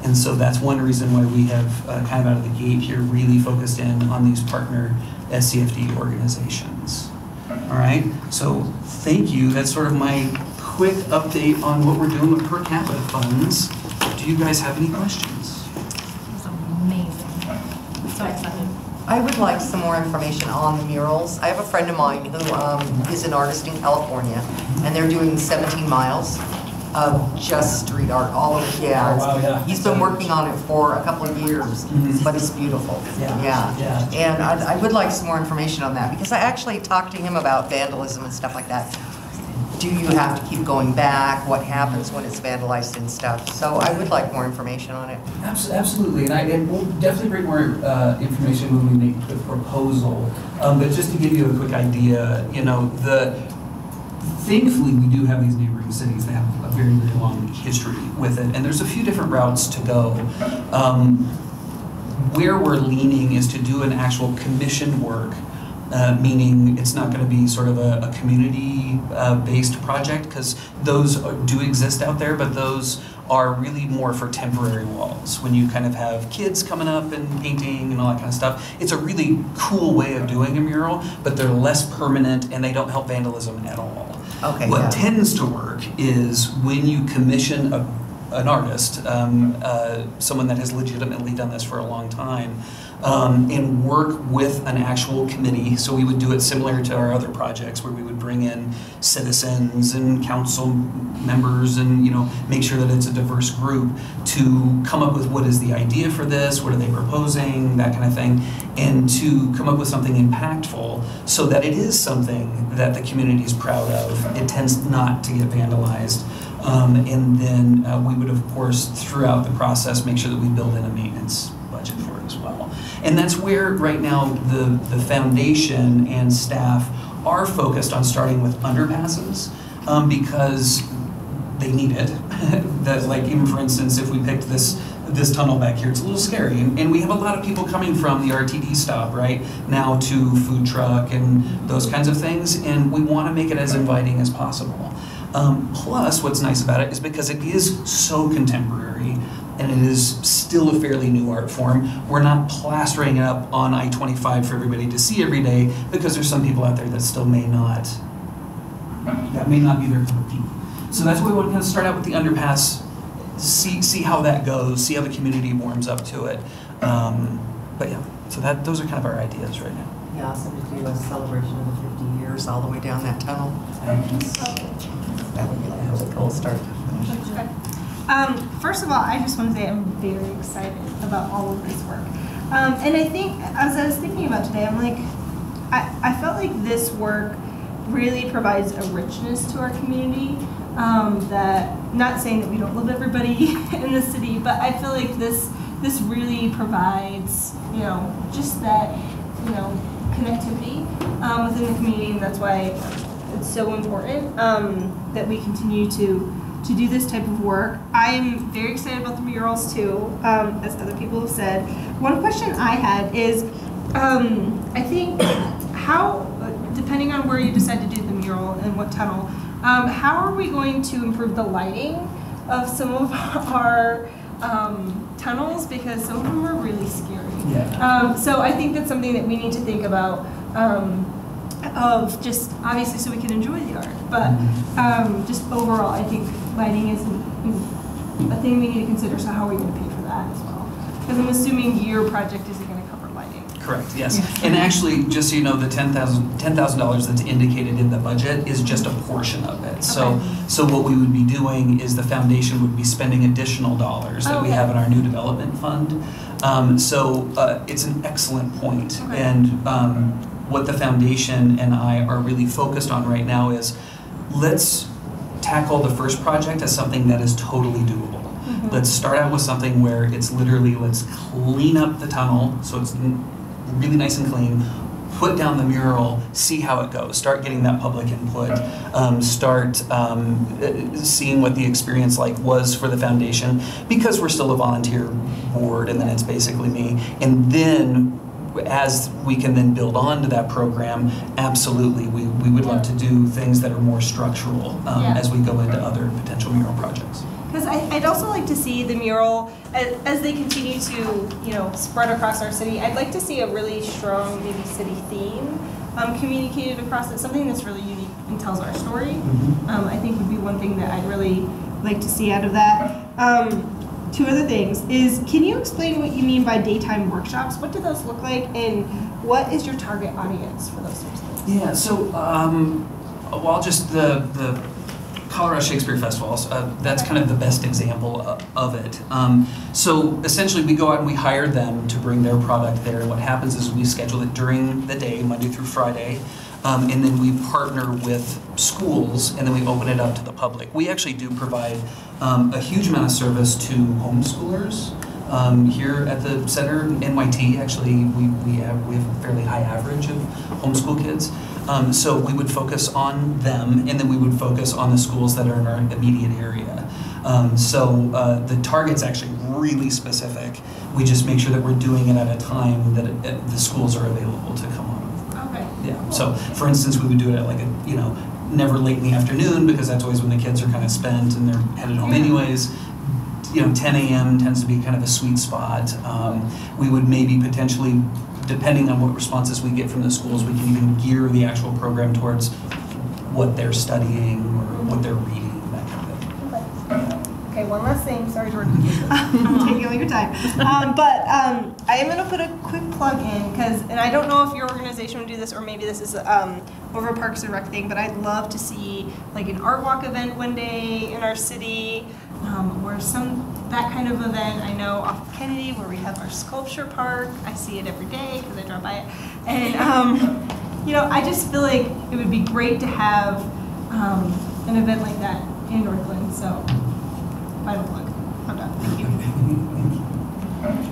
And so that's one reason why we have kind of out of the gate here really focused in on these partner SCFD organizations. All right, so thank you. That's sort of my quick update on what we're doing with per capita funds. Do you guys have any questions? It's amazing. So excited. I would like some more information on the murals. I have a friend of mine who is an artist in California, and they're doing 17 miles of just street art all over. Yeah, oh, wow, yeah. He's been working on it for a couple of years, but it's beautiful. Yeah. And I would like some more information on that, because I actually talked to him about vandalism and stuff like that. Do you have to keep going back? What happens when it's vandalized and stuff? So I would like more information on it. Absolutely, and we'll definitely bring more information when we make the proposal. But just to give you a quick idea, you know, thankfully we do have these neighboring cities that have a very, very long history with it, and there's a few different routes to go. Where we're leaning is to do an actual commissioned work, meaning it's not going to be sort of a community-based project, because those do exist out there, but those are really more for temporary walls. When you kind of have kids coming up and painting and all that kind of stuff, it's a really cool way of doing a mural, but they're less permanent and they don't help vandalism at all. Okay. What tends to work is when you commission an artist, someone that has legitimately done this for a long time, and work with an actual committee. So we would do it similar to our other projects, where we would bring in citizens and council members and, you know, make sure that it's a diverse group to come up with what is the idea for this, what are they proposing, that kind of thing, and to come up with something impactful so that it is something that the community is proud of. It tends not to get vandalized. And then we would, of course, throughout the process, make sure that we build in a maintenance budget for it as well. And that's where, right now, the foundation and staff are focused on starting with underpasses, because they need it. That, like, even for instance, if we picked this tunnel back here, it's a little scary. And we have a lot of people coming from the RTD stop, right, now to food truck and those kinds of things, and we want to make it as inviting as possible. Plus, what's nice about it is because it is so contemporary and it is still a fairly new art form, we're not plastering it up on I-25 for everybody to see every day, because there's some people out there that still may not be their cup of tea. So that's why we want to kind of start out with the underpass, see how that goes, see how the community warms up to it. But yeah, so those are kind of our ideas right now. He asked him to do a celebration of the 50 years all the way down that tunnel. That would be like a really cool start to finish. Okay. First of all, I just want to say I'm very excited about all of this work. And I think, as I was thinking about today, I'm like, I felt like this work really provides a richness to our community. That, not saying that we don't love everybody in the city, but I feel like this really provides, just that, connectivity within the community, and that's why it's so important that we continue to do this type of work. I am very excited about the murals too, as other people have said. One question I had is, I think how, depending on where you decide to do the mural and what tunnel, how are we going to improve the lighting of some of our tunnels, because some of them are really scary. Yeah. So I think that's something that we need to think about, of just obviously so we can enjoy the art, but just overall I think lighting is a thing we need to consider. So how are we going to pay for that as well? Because I'm assuming your project isn't going to cover lighting. Correct, yes. And actually, just so you know, the $10,000 that's indicated in the budget is just a portion of it. So what we would be doing is the foundation would be spending additional dollars that we have in our new development fund. It's an excellent point. And what the foundation and I are really focused on right now is let's tackle the first project as something that is totally doable. Let's start out with something where it's literally, let's clean up the tunnel so it's really nice and clean, put down the mural, see how it goes, start getting that public input, start seeing what the experience was for the foundation, because we're still a volunteer board and then it's basically me. And then as we can then build on to that program, absolutely, we would love to do things that are more structural as we go into other potential mural projects. Because I'd also like to see the mural, as they continue to, spread across our city, I'd like to see a really strong, maybe city theme communicated across it, something that's really unique and tells our story. I think would be one thing that I'd really like to see out of that. Two other things is, can you explain what you mean by daytime workshops? What do those look like, and what is your target audience for those sorts of things? Yeah, so, just the Colorado Shakespeare Festivals, that's kind of the best example of it. So essentially we go out and we hire them to bring their product there, and what happens is we schedule it during the day, Monday through Friday, and then we partner with schools, and then we open it up to the public. We actually do provide a huge amount of service to homeschoolers. Here at the center, NYT, actually, we have a fairly high average of homeschool kids. So we would focus on them, and then we would focus on the schools that are in our immediate area. The target's actually really specific. We just make sure that we're doing it at a time that the schools are available to come on. Okay. Yeah. So for instance, we would do it at never late in the afternoon, because that's always when the kids are kind of spent and they're headed home anyways. 10 a.m. tends to be kind of a sweet spot. We would maybe potentially, depending on what responses we get from the schools, we can even gear the actual program towards what they're studying or what they're reading, that kind of thing. Okay, one last thing. Sorry, Jordan. I'm taking all your time. I am going to put a quick plug in, and I don't know if your organization would do this, or maybe this is more of a Parks and Rec thing, but I'd love to see an art walk event one day in our city, or that kind of event. I know off of Kennedy, where we have our sculpture park. I see it every day because I drive by it. And, I just feel like it would be great to have an event like that in Northglenn. So, final plug. I'm done. Thank you.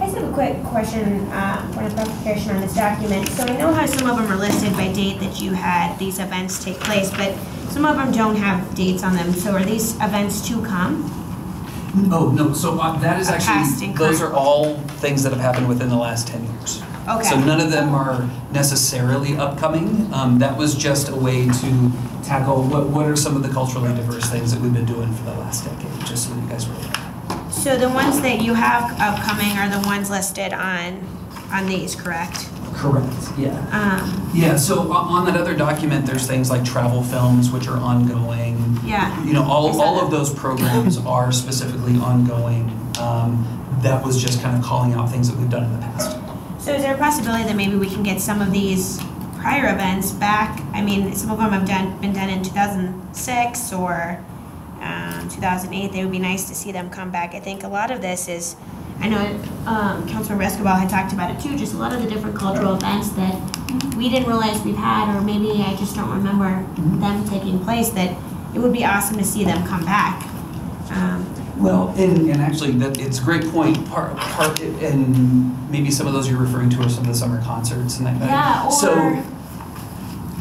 I just have a quick question, point of clarification on this document. So I know how some of them are listed by date that you had these events take place, but some of them don't have dates on them. So are these events to come? Oh, no, so that is actually, those are all things that have happened within the last 10 years. Okay. So none of them are necessarily upcoming. That was just a way to tackle what are some of the culturally diverse things that we've been doing for the last decade, just so that you guys were aware. So the ones that you have upcoming are the ones listed on these, correct? Correct, yeah. So on that other document, there's things like travel films, which are ongoing. Yeah. All of those programs are specifically ongoing. That was just kind of calling out things that we've done in the past. So is there a possibility that maybe we can get some of these prior events back? I mean, some of them have been done in 2006 or 2008. They would be nice to see them come back. I think a lot of this is, I know Councilmember Escobar had talked about it too, just a lot of the different cultural events that we didn't realize we've had, or maybe I just don't remember them taking place, that it would be awesome to see them come back. Well, and actually, it's a great point. And maybe some of those you're referring to are some of the summer concerts and that.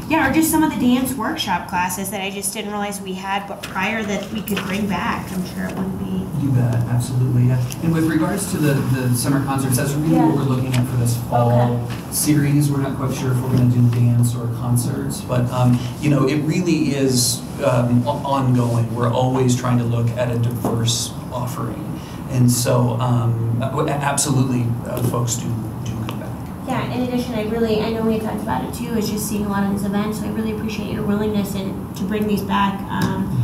Or just some of the dance workshop classes that I just didn't realize we had, but prior that we could bring back. I'm sure it wouldn't be. You bet, absolutely. Yeah. And with regards to the summer concerts, that's really what we're looking at for this fall series. We're not quite sure if we're going to do dance or concerts, but you know, it really is ongoing. We're always trying to look at a diverse offering, and so absolutely, folks do come back. Yeah, in addition, I know we had talked about it too, is just seeing a lot of these events, so I really appreciate your willingness to bring these back,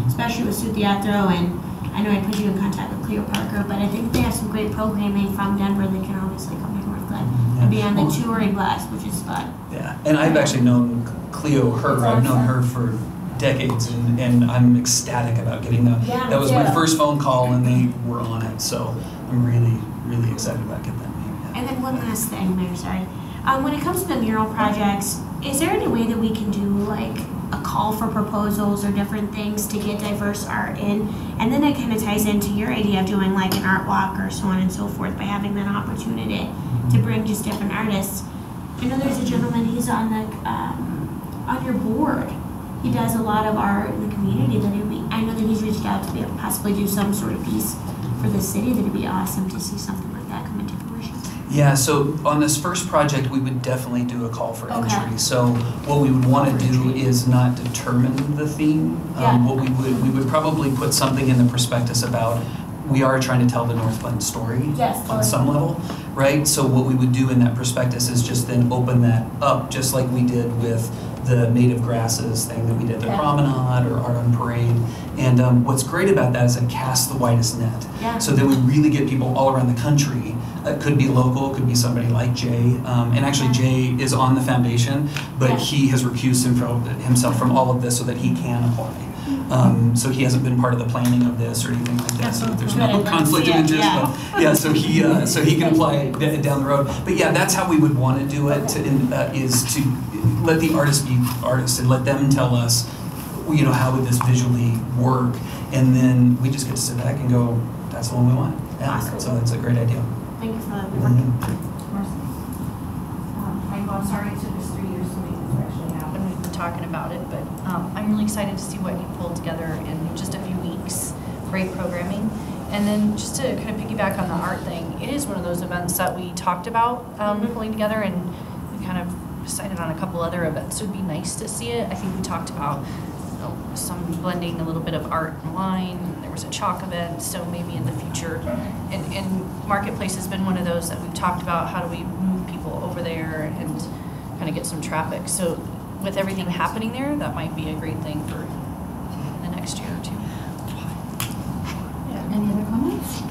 especially with Su Teatro, and I know I put you in contact with Cleo Parker, but I think they have some great programming from Denver. They can obviously come to Northglenn and be on the touring bus, which is fun. Yeah, and I've actually known Cleo, I've known her for decades, and I'm ecstatic about getting them. Yeah, that was my first phone call, and they were on it, so I'm really, really excited about getting them. Yeah. And then one last thing, Mayor, sorry. When it comes to the mural projects, is there any way that we can do like a call for proposals or different things to get diverse art in? And then it kind of ties into your idea of doing like an art walk or so on and so forth by having that opportunity to bring just different artists. I know there's a gentleman, he's on the on your board. He does a lot of art in the community. I know that he's reached out to be able to possibly do some sort of piece for the city. That it'd be awesome to see something like that come into fruition. Yeah, so on this first project, we would definitely do a call for entry. So what we would want to do is not determine the theme. What we would probably put something in the prospectus about, we are trying to tell the Northglenn story on some level, right? So what we would do in that prospectus is just then open that up, just like we did with the native grasses thing that we did, the promenade or art on parade. And what's great about that is it casts the widest net. So that we really get people all around the country. It could be local, it could be somebody like Jay. And actually Jay is on the foundation, but he has recused himself from all of this so that he can apply. So he hasn't been part of the planning of this or anything like that. So there's no conflict of interest. But so he can apply down the road. But yeah, that's how we would want to do it. Is to let the artists be artists and let them tell us, you know, how would this visually work, and then we just get to sit back and go, that's the one we want. Yeah. So that's a great idea. Thank you for that. I'm sorry it took us 3 years to make this actually happen. We've been talking about it, but I'm really excited to see what you pulled together in just a few weeks. Great programming. And then just to kind of piggyback on the art thing, it is one of those events that we talked about pulling together, and we kind of decided on a couple other events. So it'd be nice to see it. I think we talked about some blending a little bit of art and wine. There was a chalk event, so maybe in the future. And Marketplace has been one of those that we've talked about. How do we move people over there and kind of get some traffic? So with everything happening there, that might be a great thing for the next year or two. Yeah. Any other comments?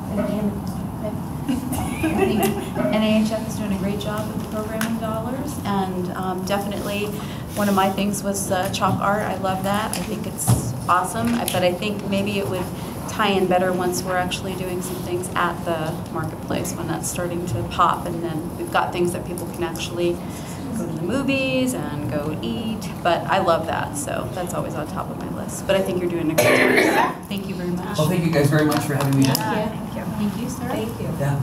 I think NAHF is doing a great job with the programming dollars, and definitely one of my things was chalk art. I love that. I think it's awesome, but I think maybe it would tie in better once we're actually doing some things at the Marketplace, when that's starting to pop, and then we've got things that people can actually go to the movies and go eat. But I love that, so that's always on top of my list. But I think you're doing a great job. So thank you very much. Well, thank you guys very much for having me. Thank you. Thank you, sir. Thank you. Yeah.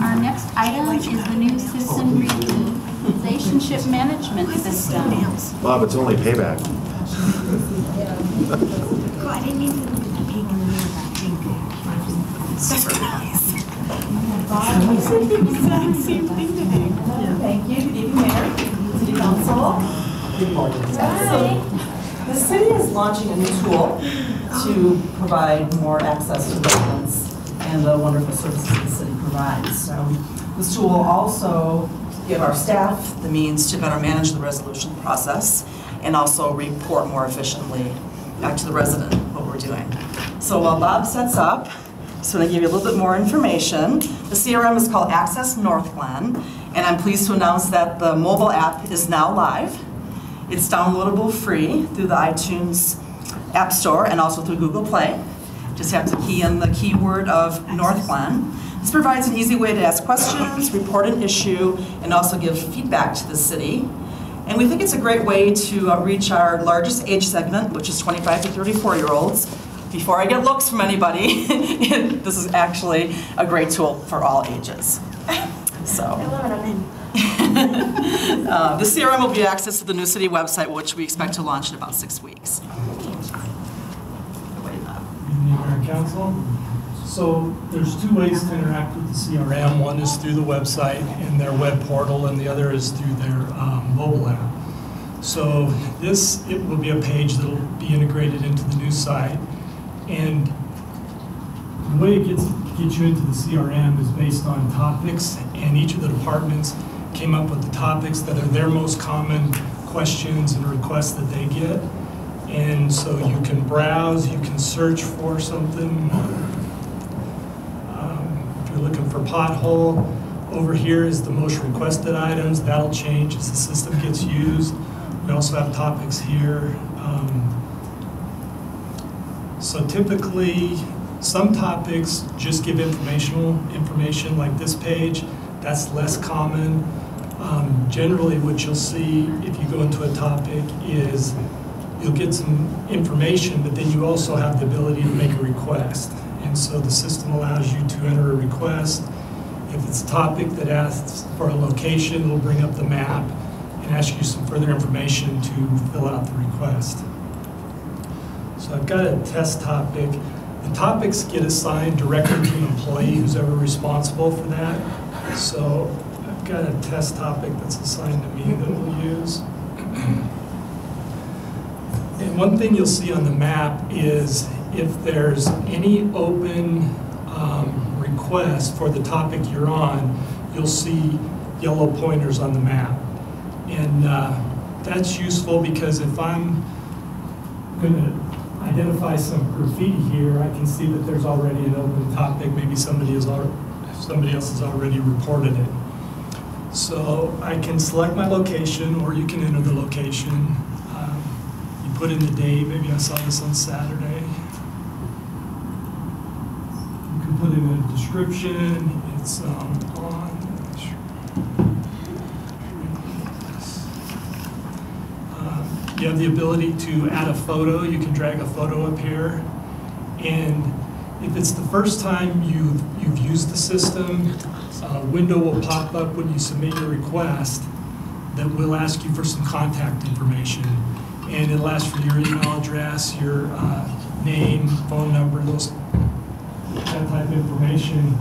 Our next item is the new citizen relationship management system. Bob, it's only payback. I didn't even look at the pink in the mirror back. Thank you. Good evening, Mayor, City Council. Good morning. The city is launching a new tool to provide more access to residents and the wonderful services the city provides. So this tool will also give our staff the means to better manage the resolution process and also report more efficiently back to the resident what we're doing. So while Bob sets up, just want to give you a little bit more information. The CRM is called Access Northglenn, and I'm pleased to announce that the mobile app is now live. It's downloadable free through the iTunes App Store and also through Google Play. Just have to key in the keyword of Northglenn. This provides an easy way to ask questions, report an issue, and also give feedback to the city. And we think it's a great way to reach our largest age segment, which is 25 to 34-year-olds. Before I get looks from anybody, this is actually a great tool for all ages. So, I love it, I'm in. The CRM will be accessed to the new city website, which we expect to launch in about 6 weeks. Mayor Council. So there's 2 ways to interact with the CRM. One is through the website and their web portal, and the other is through their mobile app. So it will be a page that will be integrated into the new site. And the way it gets you into the CRM is based on topics, and each of the departments came up with the topics that are their most common questions and requests that they get. And so you can browse, you can search for something. If you're looking for pothole, over here is the most requested items. That'll change as the system gets used. We also have topics here. So typically, some topics just give information like this page. That's less common. Generally, what you'll see if you go into a topic is you'll get some information, but then you also have the ability to make a request. And so the system allows you to enter a request. If it's a topic that asks for a location, it'll bring up the map and ask you some further information to fill out the request. So I've got a test topic. The topics get assigned directly to an employee who's ever responsible for that. So I've got a test topic that's assigned to me that we'll use. And one thing you'll see on the map is if there's any open request for the topic you're on, you'll see yellow pointers on the map. And that's useful because if I'm going to identify some graffiti here, I can see that there's already an open topic. Maybe somebody else has already reported it. So I can select my location, or you can enter the location. You put in the date. Maybe I saw this on Saturday. You can put in a description. It's on. You have the ability to add a photo. You can drag a photo up here. And if it's the first time you've used the system, a window will pop up when you submit your request that will ask you for some contact information. And it'll ask for your email address, your name, phone number, that type of information.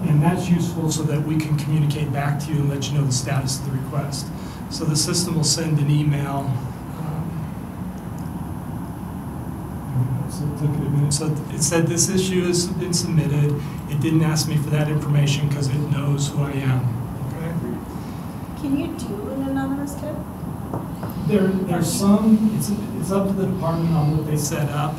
And that's useful so that we can communicate back to you and let you know the status of the request. So the system will send an email. So it took it a minute. So it said this issue has been submitted. It didn't ask me for that information because it knows who I am. Okay. Can you do an anonymous tip? There's some. It's up to the department on what they set up.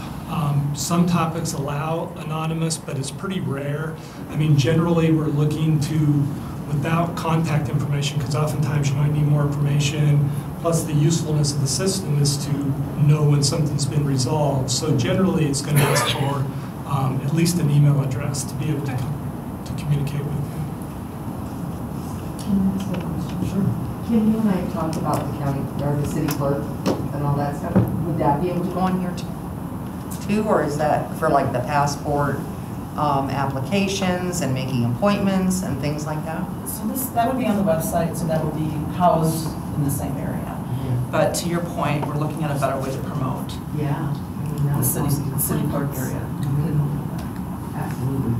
Some topics allow anonymous, but it's pretty rare. I mean, generally we're looking to without contact information because oftentimes you might need more information. Plus the usefulness of the system is to know when something's been resolved. So generally it's going to ask for at least an email address to be able to communicate with you. Can I ask a question? Sure. Kim, you and I talked about the county, or the city clerk and all that stuff. Would that be able to Go on here too, or is that for like the passport applications and making appointments and things like that? So that would be on the website, so that would be housed in the same area. But to your point, we're looking at a better way to promote. Yeah. The city clerk area. Absolutely.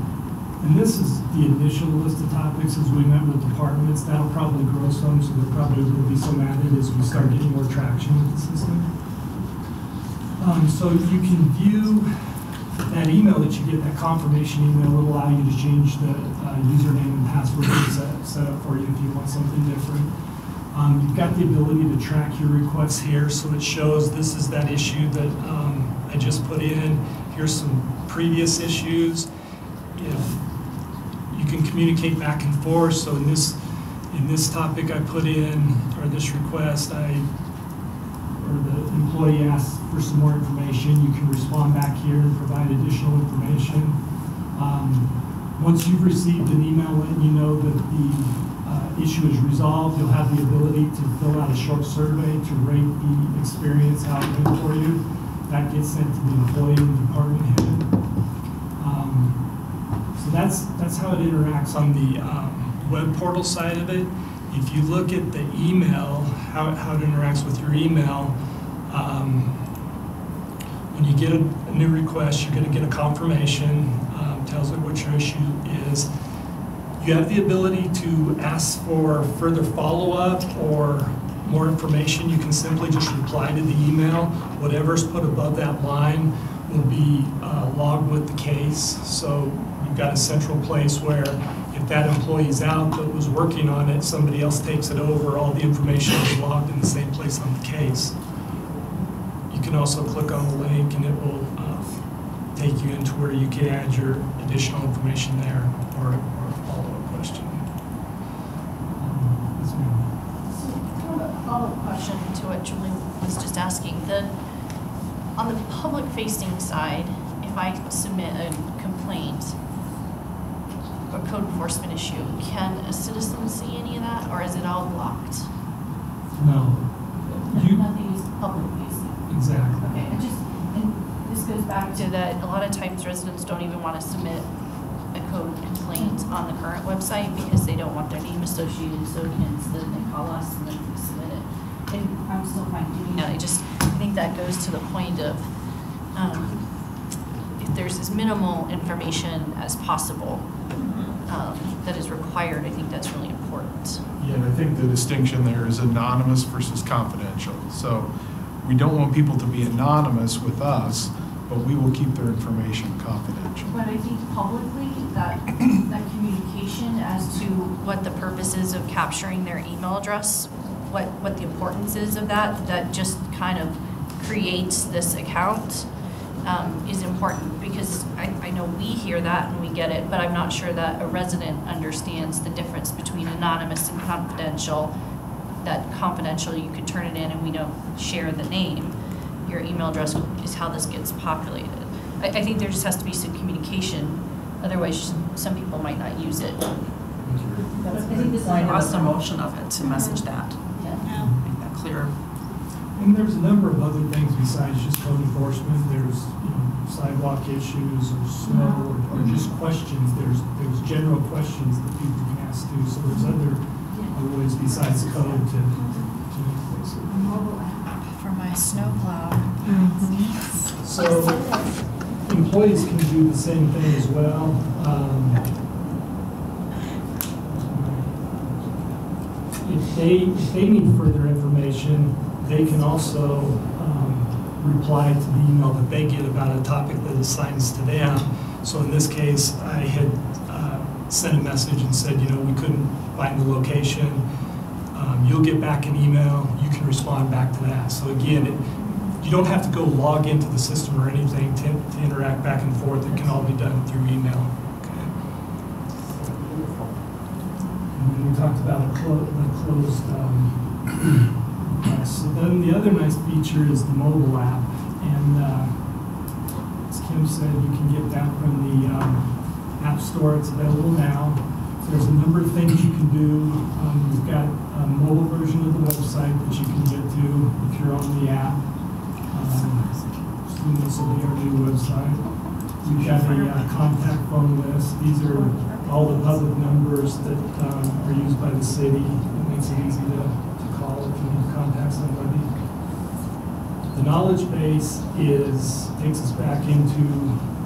And this is the initial list of topics as we met with departments. That'll probably grow some, so there probably will be some added as we start getting more traction with the system. So you can view that email that you get, that confirmation email, will allow you to change the username and password set up for you if you want something different. You've got the ability to track your requests here, so it shows this is that issue that I just put in, here's some previous issues. If you can communicate back and forth, so in this topic I put in, or this request, or the employee asks for some more information, you can respond back here and provide additional information. Once you've received an email letting you know that the issue is resolved, you'll have the ability to fill out a short survey to rate the experience, how it went for you. That gets sent to the employee and department head. So that's how it interacts on the web portal side of it. If you look at the email, how it interacts with your email, when you get a new request, you're going to get a confirmation, tells it what your issue is. You have the ability to ask for further follow-up or more information. You can simply just reply to the email. Whatever's put above that line will be logged with the case. So you've got a central place where if that employee's out that was working on it, somebody else takes it over, all the information is logged in the same place on the case. You can also click on the link and it will take you into where you can add your additional information there or a follow-up question. Yes, ma'am. So, kind of a follow-up question to what Julie was just asking. On the public-facing side, if I submit a complaint, a code enforcement issue, can a citizen see any of that, or is it all blocked? No. Nothing is public-facing. Exactly. Okay, and this goes back to that a lot of times residents don't even want to submit a code complaint on the current website because they don't want their name associated, so hence then they call us and then we submit it. And I'm still fine doing that. I think that goes to the point of if there's as minimal information as possible that is required, I think that's really important. Yeah, and I think the distinction there is anonymous versus confidential. So we don't want people to be anonymous with us, but we will keep their information confidential. But I think publicly that communication as to what the purpose is of capturing their email address, what the importance is of that just kind of creates this account is important, because I know we hear that and we get it, but I'm not sure that a resident understands the difference between anonymous and confidential. That confidential, you could turn it in and we don't share the name. Your email address is how this gets populated. I think there just has to be some communication, otherwise some people might not use it. That's the point of the promotion of it, to message that. Yeah. Make that clear. And there's a number of other things besides just code enforcement. There's sidewalk issues or snow or just questions. There's general questions that people can ask too. So there's other ways besides code to enforce it. Mobile app for my snowplow. So employees can do the same thing as well. If they need further information, they can also reply to the email that they get about a topic that assigns to them. So in this case, I had sent a message and said, we couldn't find the location. You'll get back an email. You can respond back to that. So again, you don't have to go log into the system or anything to interact back and forth. It can all be done through email. Okay. And then we talked about the closed. So then the other nice feature is the mobile app, and as Kim said, you can get that from the App Store. It's available now. So there's a number of things you can do. We've got a mobile version of the website that you can get to if you're on the app. Soon this will be our new website. We've got a contact phone list. These are all the public numbers that are used by the city. It makes it easy to call if you need to contact somebody. The knowledge base takes us back into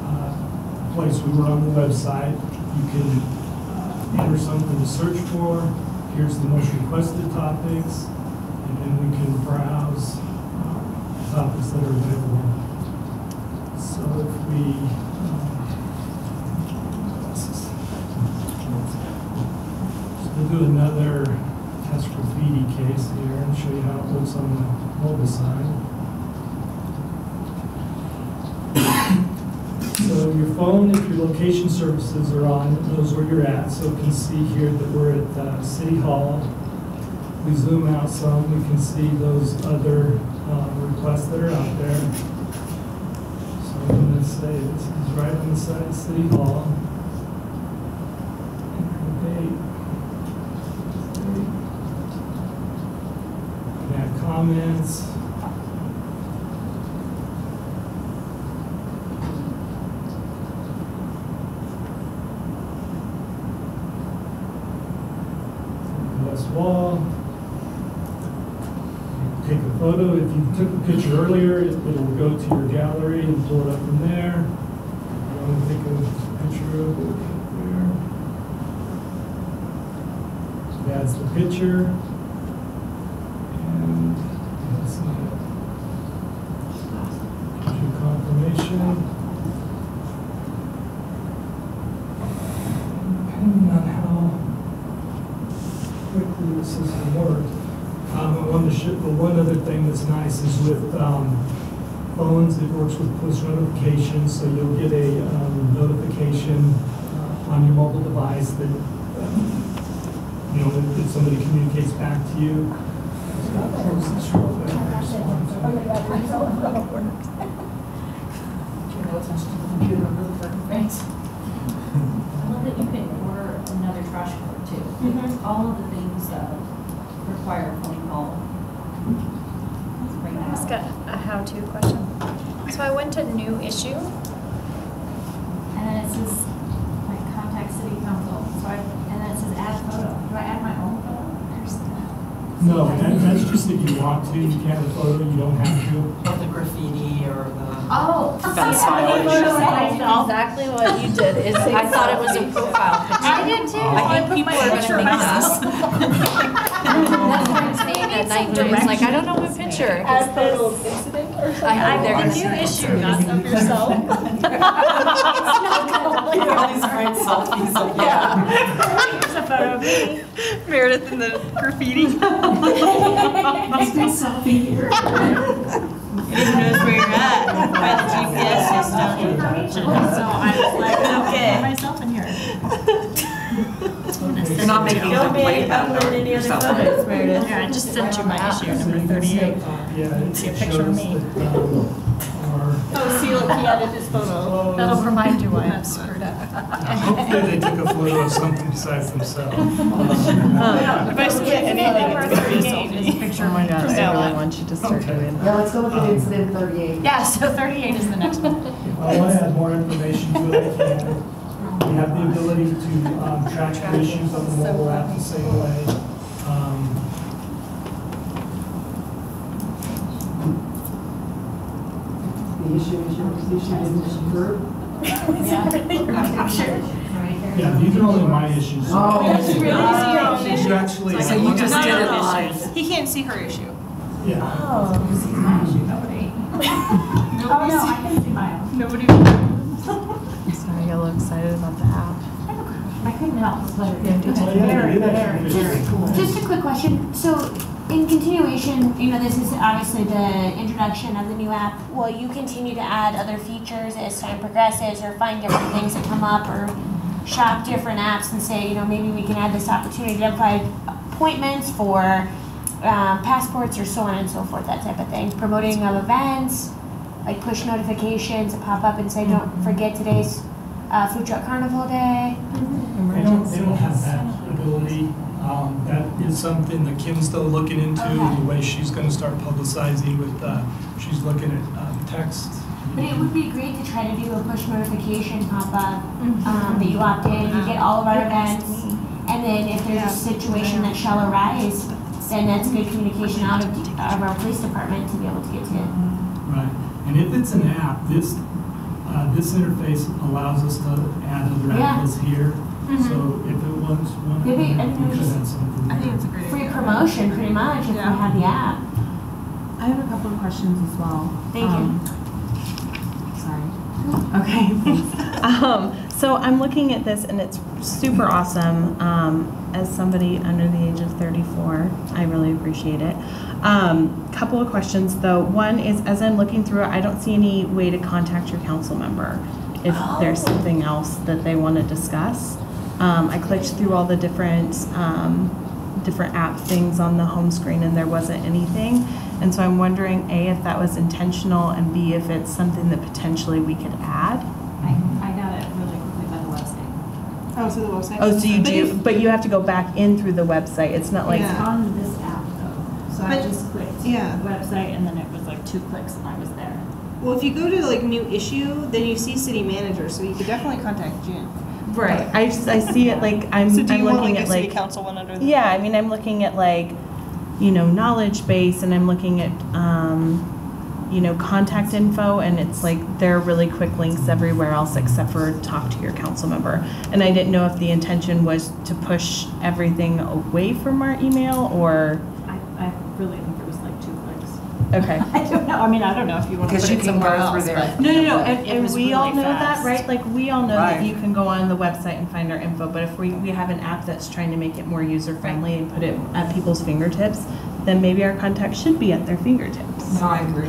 a place we were on the website. You can enter something to search for. Here's the most requested topics, and then we can browse topics that are available. So if we we'll do another test graffiti case here and show you how it looks on the mobile side. your phone, if your location services are on, it knows where you're at. So it can see here that we're at City Hall. We zoom out some, we can see those other requests that are out there. So I'm going to say this is right on the side of City Hall. Add comments. West wall. Take a photo. If you took a picture earlier, it'll go to your gallery and pull it up from there. If you want to take a picture of it there. So that's the picture. And that's it. Picture confirmation. Depending on how quickly the system works. I wanted to show, but one other thing that's nice is with phones, it works with push notifications, so you'll get a notification on your mobile device that you know if somebody communicates back to you. Thanks. I love that you can order another trash cart too. All of the things that require a phone call. I just got a how-to question. So I went to new issue. And then it says, like, contact city council. So and then it says add photo. Do I add my own photo? No, that's just if you want to. You can add a photo. You don't have to. Or the graffiti or the Fence violation. Exactly what you did. Is I thought it was a profile picture. I did too. I think people are going to think this. That's what I'm saying at night when it's like, I don't know what picture. Add photo of incident or something? I think they're going to New say issue, not of yourself. all these great selfies of Here's a photo of me. Meredith in the graffiti. Nice selfie here. It even knows where you're at by the GPS system. Information. So I was like, Okay. put myself in here. You're not making a complaint about yourself. Yeah, I just sent you my issue number 38. Yeah, See a picture of me. Oh, see, look, he added his photo. That'll remind you why I'm screwed up. Hopefully they took a photo of something besides themselves. If I split anything, it's going to be selfie. Picture of my I really want you to start doing that. Yeah, let's go look at incident 38. Yeah, so 38 is the next one. If I want to add more information to it, I can. We have the ability to track the issues on the mobile app the same way. The issue didn't occur. Yeah, these are only my issues. Oh, That's really easy. You actually. So you just did it live. He can't see her issue. Yeah. Oh, nobody. Oh, no, I can see my own. Nobody. Sorry, I got a little excited about the app. I couldn't help but Very cool. Just a quick question. So, in continuation, this is obviously the introduction of the new app. Will you continue to add other features as time progresses, or find different things that come up, or shop different apps and say, maybe we can add this opportunity to identify appointments for passports or so on and so forth, that type of thing? Promoting of events, like push notifications that pop up and say, don't forget today's Food Truck Carnival Day. They don't have that ability. That is something that Kim's still looking into, the way she's going to start publicizing with, she's looking at text. But it would be great to try to do a push notification pop up that you opt in, you get all of our events, and then if there's a situation that shall arise, then that's good communication out of our police department to be able to get to it. Right, and if it's an app, this interface allows us to add other apples here. So if it was one, we could add something. I think it's a great Free promotion, pretty much, if we have the app. I have a couple of questions as well. Thank you. Sorry. Okay, thanks. So I'm looking at this and it's super awesome. As somebody under the age of 34, I really appreciate it. Couple of questions though. One is, as I'm looking through it, I don't see any way to contact your council member. if there's something else that they want to discuss. I clicked through all the different app things on the home screen and there wasn't anything. And so I'm wondering, A, if that was intentional, and B, if it's something that potentially we could add. I got it really quickly by the website. Oh, so the website? Oh, so you do, but you have to go back in through the website. It's not like. It's on this app though. So I just clicked the Yeah. website and then it was like 2 clicks and I was there. Well, if you go to like new issue, then you see city manager, so you could definitely contact Jim. Right. I see it like I'm. So do you I'm want looking like a at city like. council one under the? Yeah, I mean, I'm looking at like, knowledge base, and I'm looking at, contact info, and it's like there are really quick links everywhere else except for talk to your council member. And I didn't know if the intention was to push everything away from our email or. I really think it was like 2 clicks. Okay. I don't know. I mean, I don't know if you want to Because put you it can somewhere go else. through there. But No, it and was we all really know fast. that, right? Like, we all know that Right. you can go on the website and find our info, but if we have an app that's trying to make it more user-friendly and put it at people's fingertips, then maybe our contacts should be at their fingertips. No, I agree.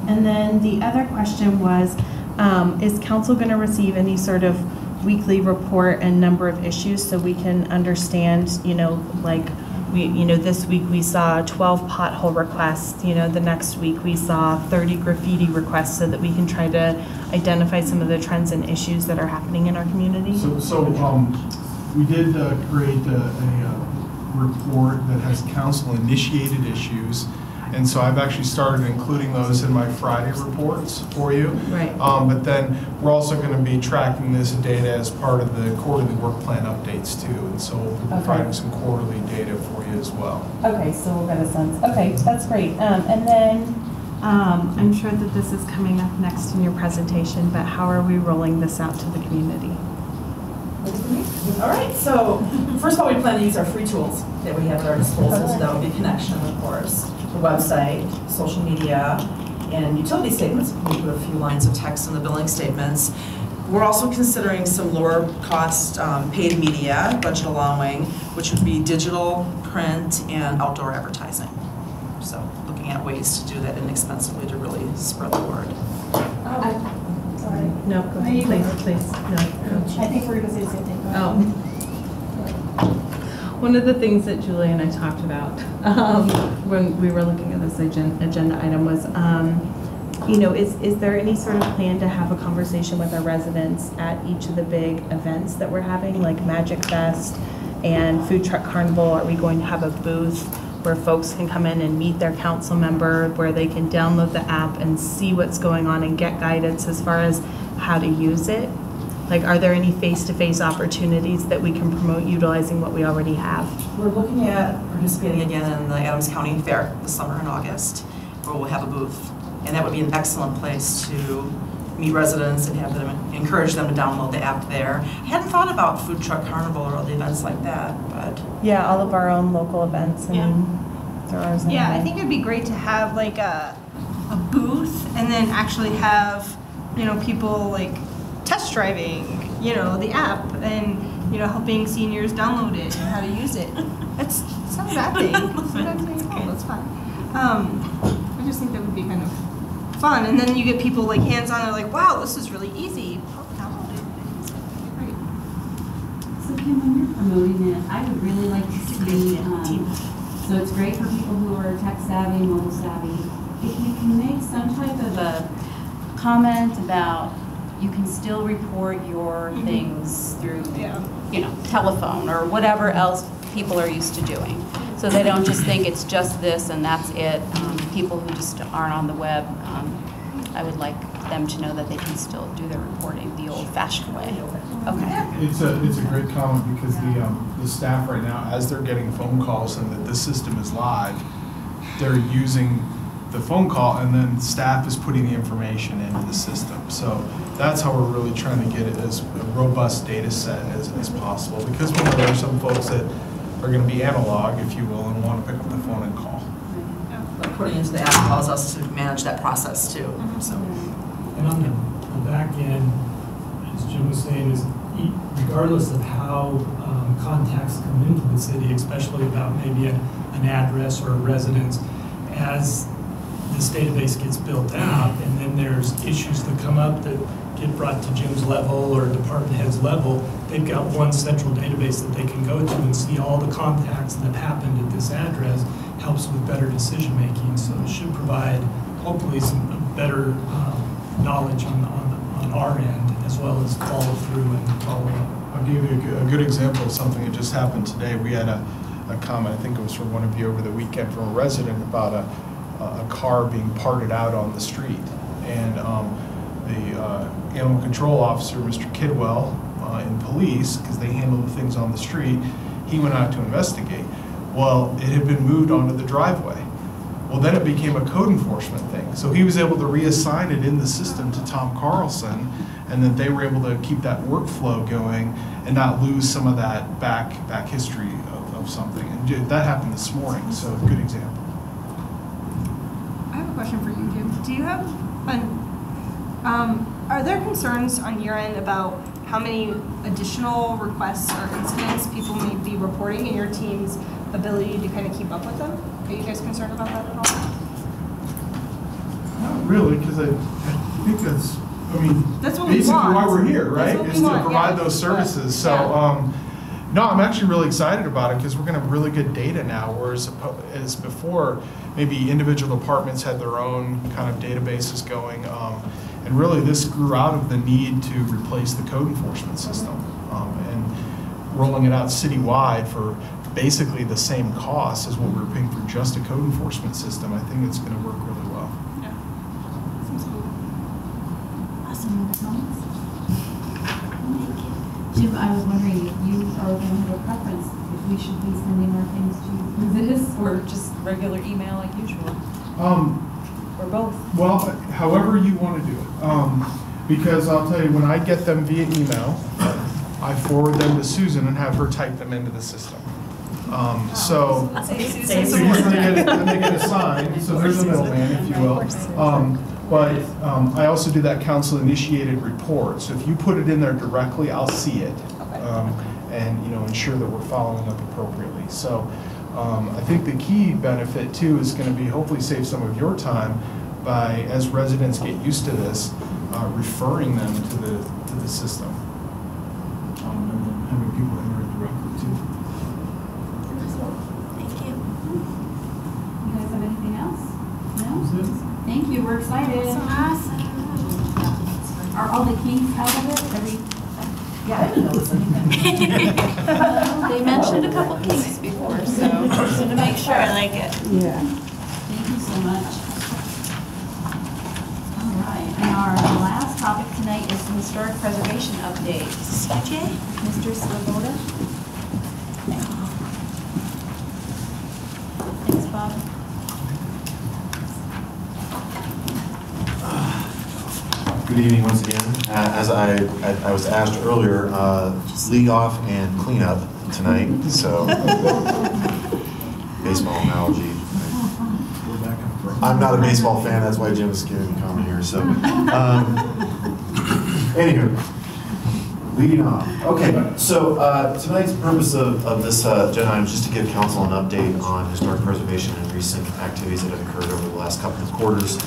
And then the other question was, is council going to receive any sort of weekly report and number of issues so we can understand, this week we saw 12 pothole requests, the next week we saw 30 graffiti requests, so that we can try to identify some of the trends and issues that are happening in our community? So we did create a report that has council-initiated issues, and so I've actually started including those in my Friday reports for you. Right. But then we're also going to be tracking this data as part of the quarterly work plan updates too, and so we'll be providing some quarterly data for you as well. Okay, so we'll get a sense. Okay, that's great. And then I'm sure that this is coming up next in your presentation, but how are we rolling this out to the community? All right, so first of all, we plan to use our free tools that we have at our disposal. So that would be connection, of course, the website, social media, and utility statements. We put a few lines of text in the billing statements. We're also considering some lower cost paid media, budget allowing, which would be digital, print, and outdoor advertising. So looking at ways to do that inexpensively to really spread the word. Sorry. No, please. No. I think we're going to say the same thing. One of the things that Julie and I talked about when we were looking at this agenda item was, is there any sort of plan to have a conversation with our residents at each of the big events that we're having, like Magic Fest and Food Truck Carnival? Are we going to have a booth where folks can come in and meet their council member, where they can download the app and see what's going on and get guidance as far as how to use it? Like, are there any face-to-face opportunities that we can promote utilizing what we already have? We're looking at participating again in the Adams County Fair this summer in August, where we'll have a booth. And that would be an excellent place to meet residents and have them, encourage them to download the app there. I hadn't thought about Food Truck Carnival or other events like that, but. Yeah, all of our own local events. Throw ours in Yeah, there. I think it'd be great to have like a booth and then actually have, people like test driving, the app and, helping seniors download it and how to use it. It's not a bad thing. Sometimes things cool, that's fun. I just think that would be kind of fun. And then you get people like hands-on, they're like, wow, this is really easy. Download it. It's great. So Kim, when you're promoting it, I would really like to see, so it's great for people who are tech savvy, mobile savvy. If you can make some type of a comment about you can still report your things through, telephone or whatever else people are used to doing. So they don't just think it's just this and that's it. People who just aren't on the web, I would like them to know that they can still do their reporting the old-fashioned way. Okay. It's a great comment because the staff right now, as they're getting phone calls and that the system is live, they're using the phone call and then staff is putting the information into the system. So that's how we're really trying to get it as a robust data set as possible, because we know there are some folks that are going to be analog, if you will, and want to pick up the phone and call. But putting into the app allows us to manage that process too. So. And on the back end, as Jim was saying, is regardless of how contacts come into the city, especially about maybe an address or a residence, as the this database gets built out, and then there's issues that come up that get brought to Jim's level or department head's level, they've got one central database that they can go to and see all the contacts that have happened at this address. Helps with better decision making, so it should provide hopefully some better knowledge on our end, as well as follow through and follow up. I'll give you a good example of something that just happened today. We had a comment, I think it was from one of you over the weekend, from a resident about a car being parted out on the street. And the animal control officer, Mr. Kidwell, in police, because they handle the things on the street, he went out to investigate. Well, it had been moved onto the driveway. Well, then it became a code enforcement thing. So he was able to reassign it in the system to Tom Carlson, and then they were able to keep that workflow going and not lose some of that back history of something. And that happened this morning, so good example. I have a question for you, Jim. Do you have are there concerns on your end about how many additional requests or incidents people may be reporting and your team's ability to kind of keep up with them? Are you guys concerned about that at all? Not really, because I think that's, that's what we basically want. why we're here, right? That's what Is we to want, provide yeah. those services. So, Yeah. no, I'm actually really excited about it because we're going to have really good data now, whereas as before, maybe individual departments had their own kind of databases going. And really, this grew out of the need to replace the code enforcement system. And rolling it out citywide for basically the same cost as what we were paying for just a code enforcement system, I think it's going to work really well. Yeah. Seems cool. Awesome. Comments? Thank you. Jim, I was wondering if you are going to have a preference, if we should be sending our things to this or just regular email like usual? Or both? Well, however you want to do it. Because I'll tell you, when I get them via email, I forward them to Susan and have her type them into the system. So then they get assigned, so there's a middleman, if you will. But I also do that council-initiated report. So if you put it in there directly, I'll see it, and ensure that we're following up appropriately. So I think the key benefit too is going to be hopefully save some of your time by, as residents get used to this, referring them to the system, and then having people enter it directly too. Thank you. You guys have anything else? No? Thank you, we're excited. Awesome. Are all the kinks out of it? Yeah, I didn't notice anything. They mentioned a couple kinks before, so just to make sure. I like it. Yeah. Thank you so much. All right, and our last topic tonight is the historic preservation update. Mr. Svoboda. Thanks, Bob. Good evening once again. As I was asked earlier, lead off and clean up tonight, so baseball analogy. I'm not a baseball fan, that's why Jim was giving me comment here. So, anywho, leading off. Okay, so tonight's purpose of this agenda item is just to give council an update on historic preservation and recent activities that have occurred over the last couple of quarters.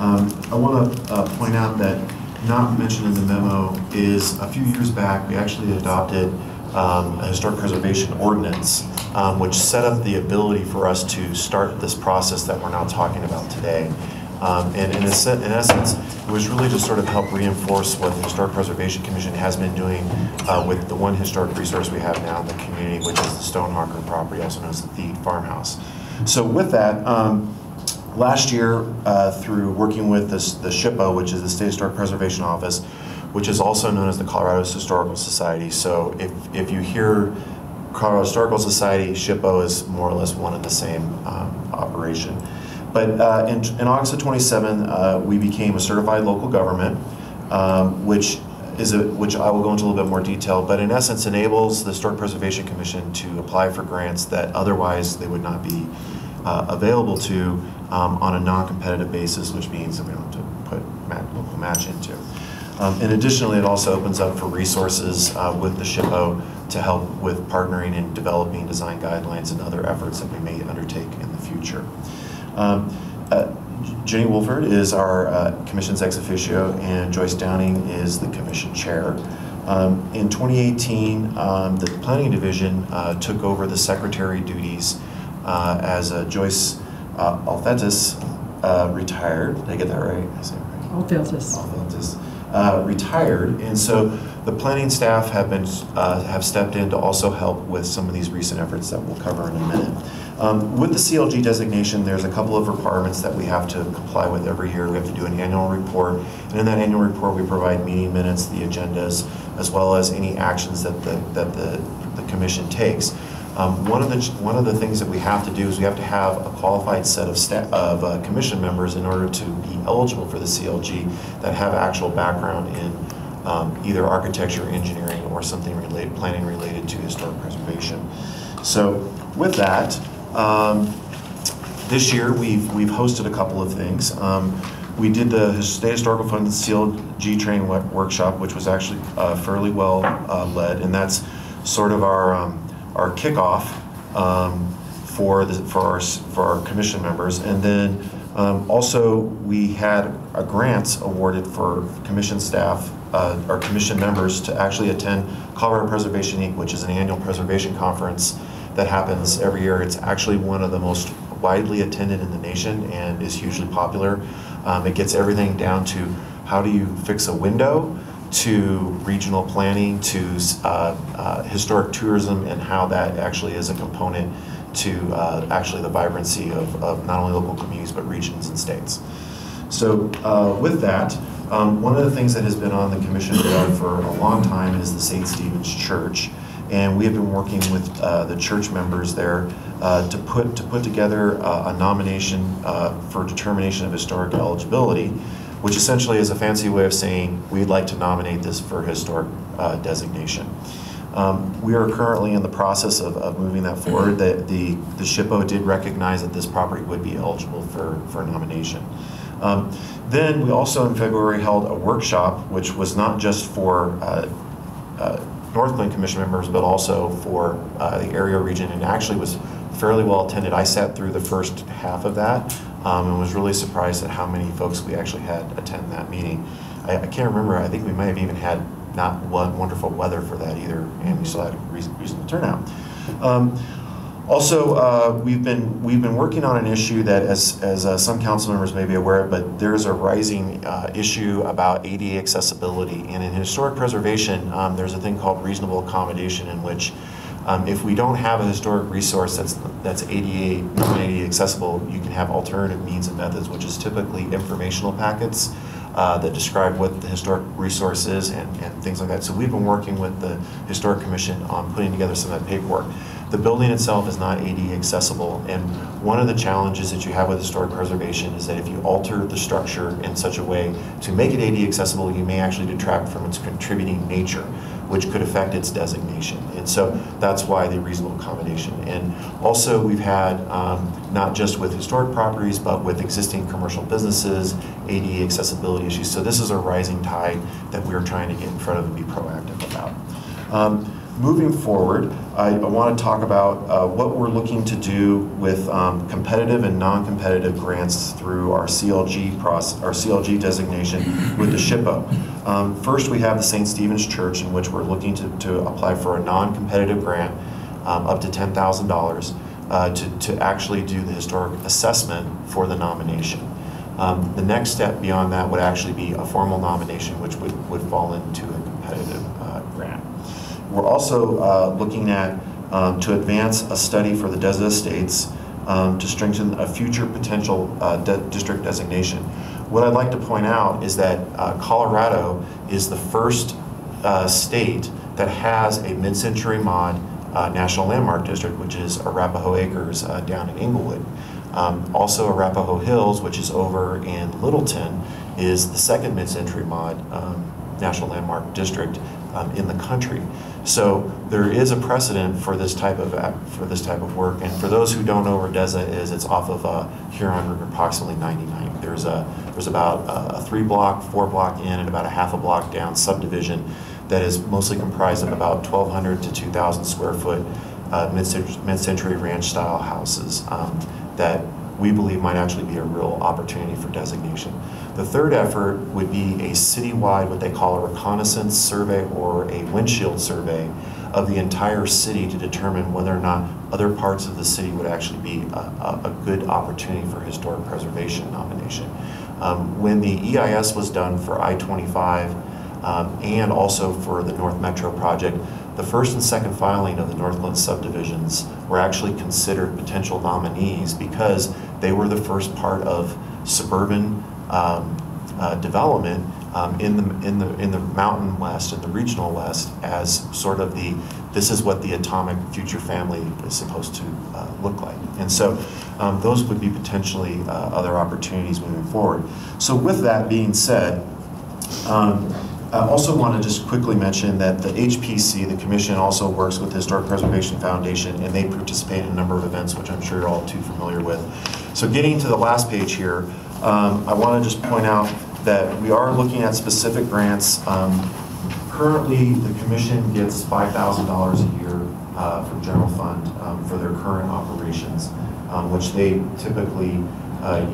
I want to point out that not mentioned in the memo is a few years back we actually adopted a historic preservation ordinance which set up the ability for us to start this process that we're now talking about today. And in essence, it was really to sort of help reinforce what the Historic Preservation Commission has been doing with the one historic resource we have now in the community, which is the Stonehawker property, also known as the Thede Farmhouse. So with that, last year, through working with the SHPO, which is the State Historic Preservation Office, which is also known as the Colorado Historical Society. So if you hear Colorado Historical Society, SHPO is more or less one and the same operation. But in August of 27, we became a certified local government, which I will go into a little bit more detail, but in essence enables the Historic Preservation Commission to apply for grants that otherwise they would not be available to on a non-competitive basis, which means that we don't have to put local match into. And additionally, it also opens up for resources with the SHPO to help with partnering and developing design guidelines and other efforts that we may undertake in the future. Jenny Wolford is our commission's ex officio, and Joyce Downing is the commission chair. In 2018, the planning division took over the secretary duties as Joyce Alfetis retired. Did I get that right? I say it right. Alfetis retired, and so the planning staff have stepped in to also help with some of these recent efforts that we'll cover in a minute. With the CLG designation, there's a couple of requirements that we have to comply with every year. We have to do an annual report, and in that annual report, we provide meeting minutes, the agendas, as well as any actions that the commission takes. One of the things that we have to do is we have to have a qualified set of commission members in order to be eligible for the CLG that have actual background in either architecture, engineering, or something related, planning related to historic preservation. So with that, this year we've hosted a couple of things. We did the State Historical Fund CLG training workshop, which was actually fairly well led, and that's sort of our kickoff for our commission members. And then also we had grants awarded for commission staff or commission members to actually attend Colorado Preservation Week, which is an annual preservation conference that happens every year. It's actually one of the most widely attended in the nation and is hugely popular. It gets everything down to how do you fix a window, to regional planning, to historic tourism, and how that actually is a component to actually the vibrancy of not only local communities but regions and states. So with that, one of the things that has been on the commission radar for a long time is the St. Stephen's Church, and we have been working with the church members there to put together a nomination for determination of historic eligibility, which essentially is a fancy way of saying we'd like to nominate this for historic designation. We are currently in the process of moving that forward. The SHPO did recognize that this property would be eligible for nomination. Then we also in February held a workshop, which was not just for Northglenn Commission members, but also for the area region, and actually was fairly well attended. I sat through the first half of that and was really surprised at how many folks we actually had attend that meeting. I can't remember, I think we might have even had not wonderful weather for that either, and we still had a reasonable turnout. Also, we've been working on an issue that, as some council members may be aware of, but there's a rising issue about ADA accessibility. And in historic preservation, there's a thing called reasonable accommodation, in which if we don't have a historic resource that's ADA, non-ADA accessible, you can have alternative means and methods, which is typically informational packets that describe what the historic resource is and things like that. So we've been working with the Historic Commission on putting together some of that paperwork. The building itself is not ADA accessible, and one of the challenges that you have with historic preservation is that if you alter the structure in such a way to make it ADA accessible, you may actually detract from its contributing nature, which could affect its designation. And so that's why the reasonable accommodation. And also we've had, not just with historic properties, but with existing commercial businesses, ADA accessibility issues. So this is a rising tide that we're trying to get in front of and be proactive about. Moving forward, I want to talk about what we're looking to do with competitive and non-competitive grants through our CLG designation with the SHPO. First, we have the St. Stephen's Church, in which we're looking to apply for a non-competitive grant up to $10,000 to actually do the historic assessment for the nomination. The next step beyond that would actually be a formal nomination, which would fall into a competitive grant. We're also looking at to advance a study for the Desert Estates to strengthen a future potential district designation. What I'd like to point out is that Colorado is the first state that has a mid-century mod National Landmark District, which is Arapahoe Acres down in Inglewood. Also Arapahoe Hills, which is over in Littleton, is the second mid-century mod National Landmark District in the country. So there is a precedent for this type of work. And for those who don't know where DESA is, it's off of Huron Route approximately 99. There's about a 3-block, 4-block in, and about a half a block down subdivision that is mostly comprised of about 1,200 to 2,000 square foot mid-century ranch style houses that we believe might actually be a real opportunity for designation. The third effort would be a citywide, what they call a reconnaissance survey or a windshield survey of the entire city to determine whether or not other parts of the city would actually be a good opportunity for historic preservation nomination. When the EIS was done for I-25 and also for the North Metro project, the first and second filing of the Northglenn subdivisions were actually considered potential nominees because they were the first part of suburban development in the Mountain West and the Regional West as sort of this is what the atomic future family is supposed to look like. And so those would be potentially other opportunities moving forward. So with that being said, I also want to just quickly mention that the HPC, the commission, also works with the Historic Preservation Foundation, and they participate in a number of events, which I'm sure you're all too familiar with. So getting to the last page here, I want to just point out that we are looking at specific grants. Currently, the commission gets $5,000 a year from general fund for their current operations, which they typically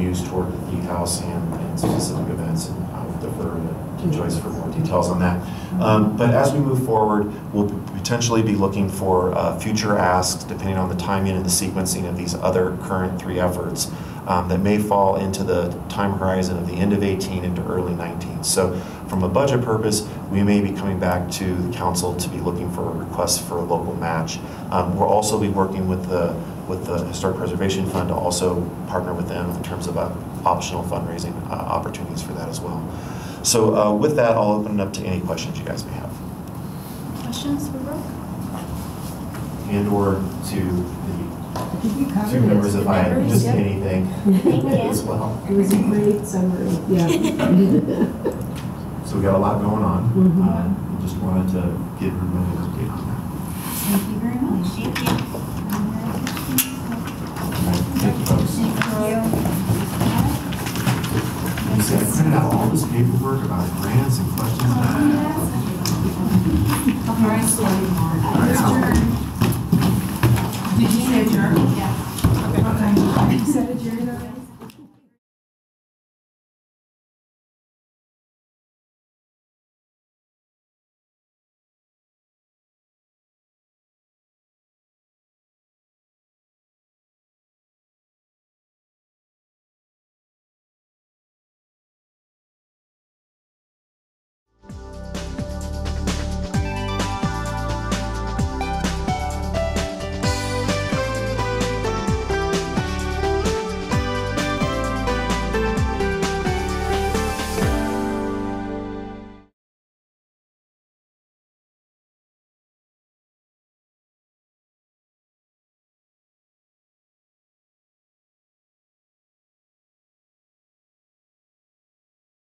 use toward the Geek House and specific events, and I would defer to Joyce for more details on that. But as we move forward, we'll potentially be looking for future asks, depending on the timing and the sequencing of these other current 3 efforts that may fall into the time horizon of the end of 18 into early 19. So from a budget purpose, we may be coming back to the council to be looking for a request for a local match. We'll also be working with the Historic Preservation Fund to also partner with them in terms of optional fundraising opportunities for that as well. So with that, I'll open it up to any questions you guys may have. Questions for Brooke? And or to the 2 members if I had missed anything as well. It was a great summary, yeah. So we got a lot going on. Just wanted to give everybody an update on that. Thank you very much. Thank you. Thank you, folks. Thank you. You said I printed out all this paperwork about grants and questions. All right, so did you say adjourn? Yeah. Okay. You said adjourn already?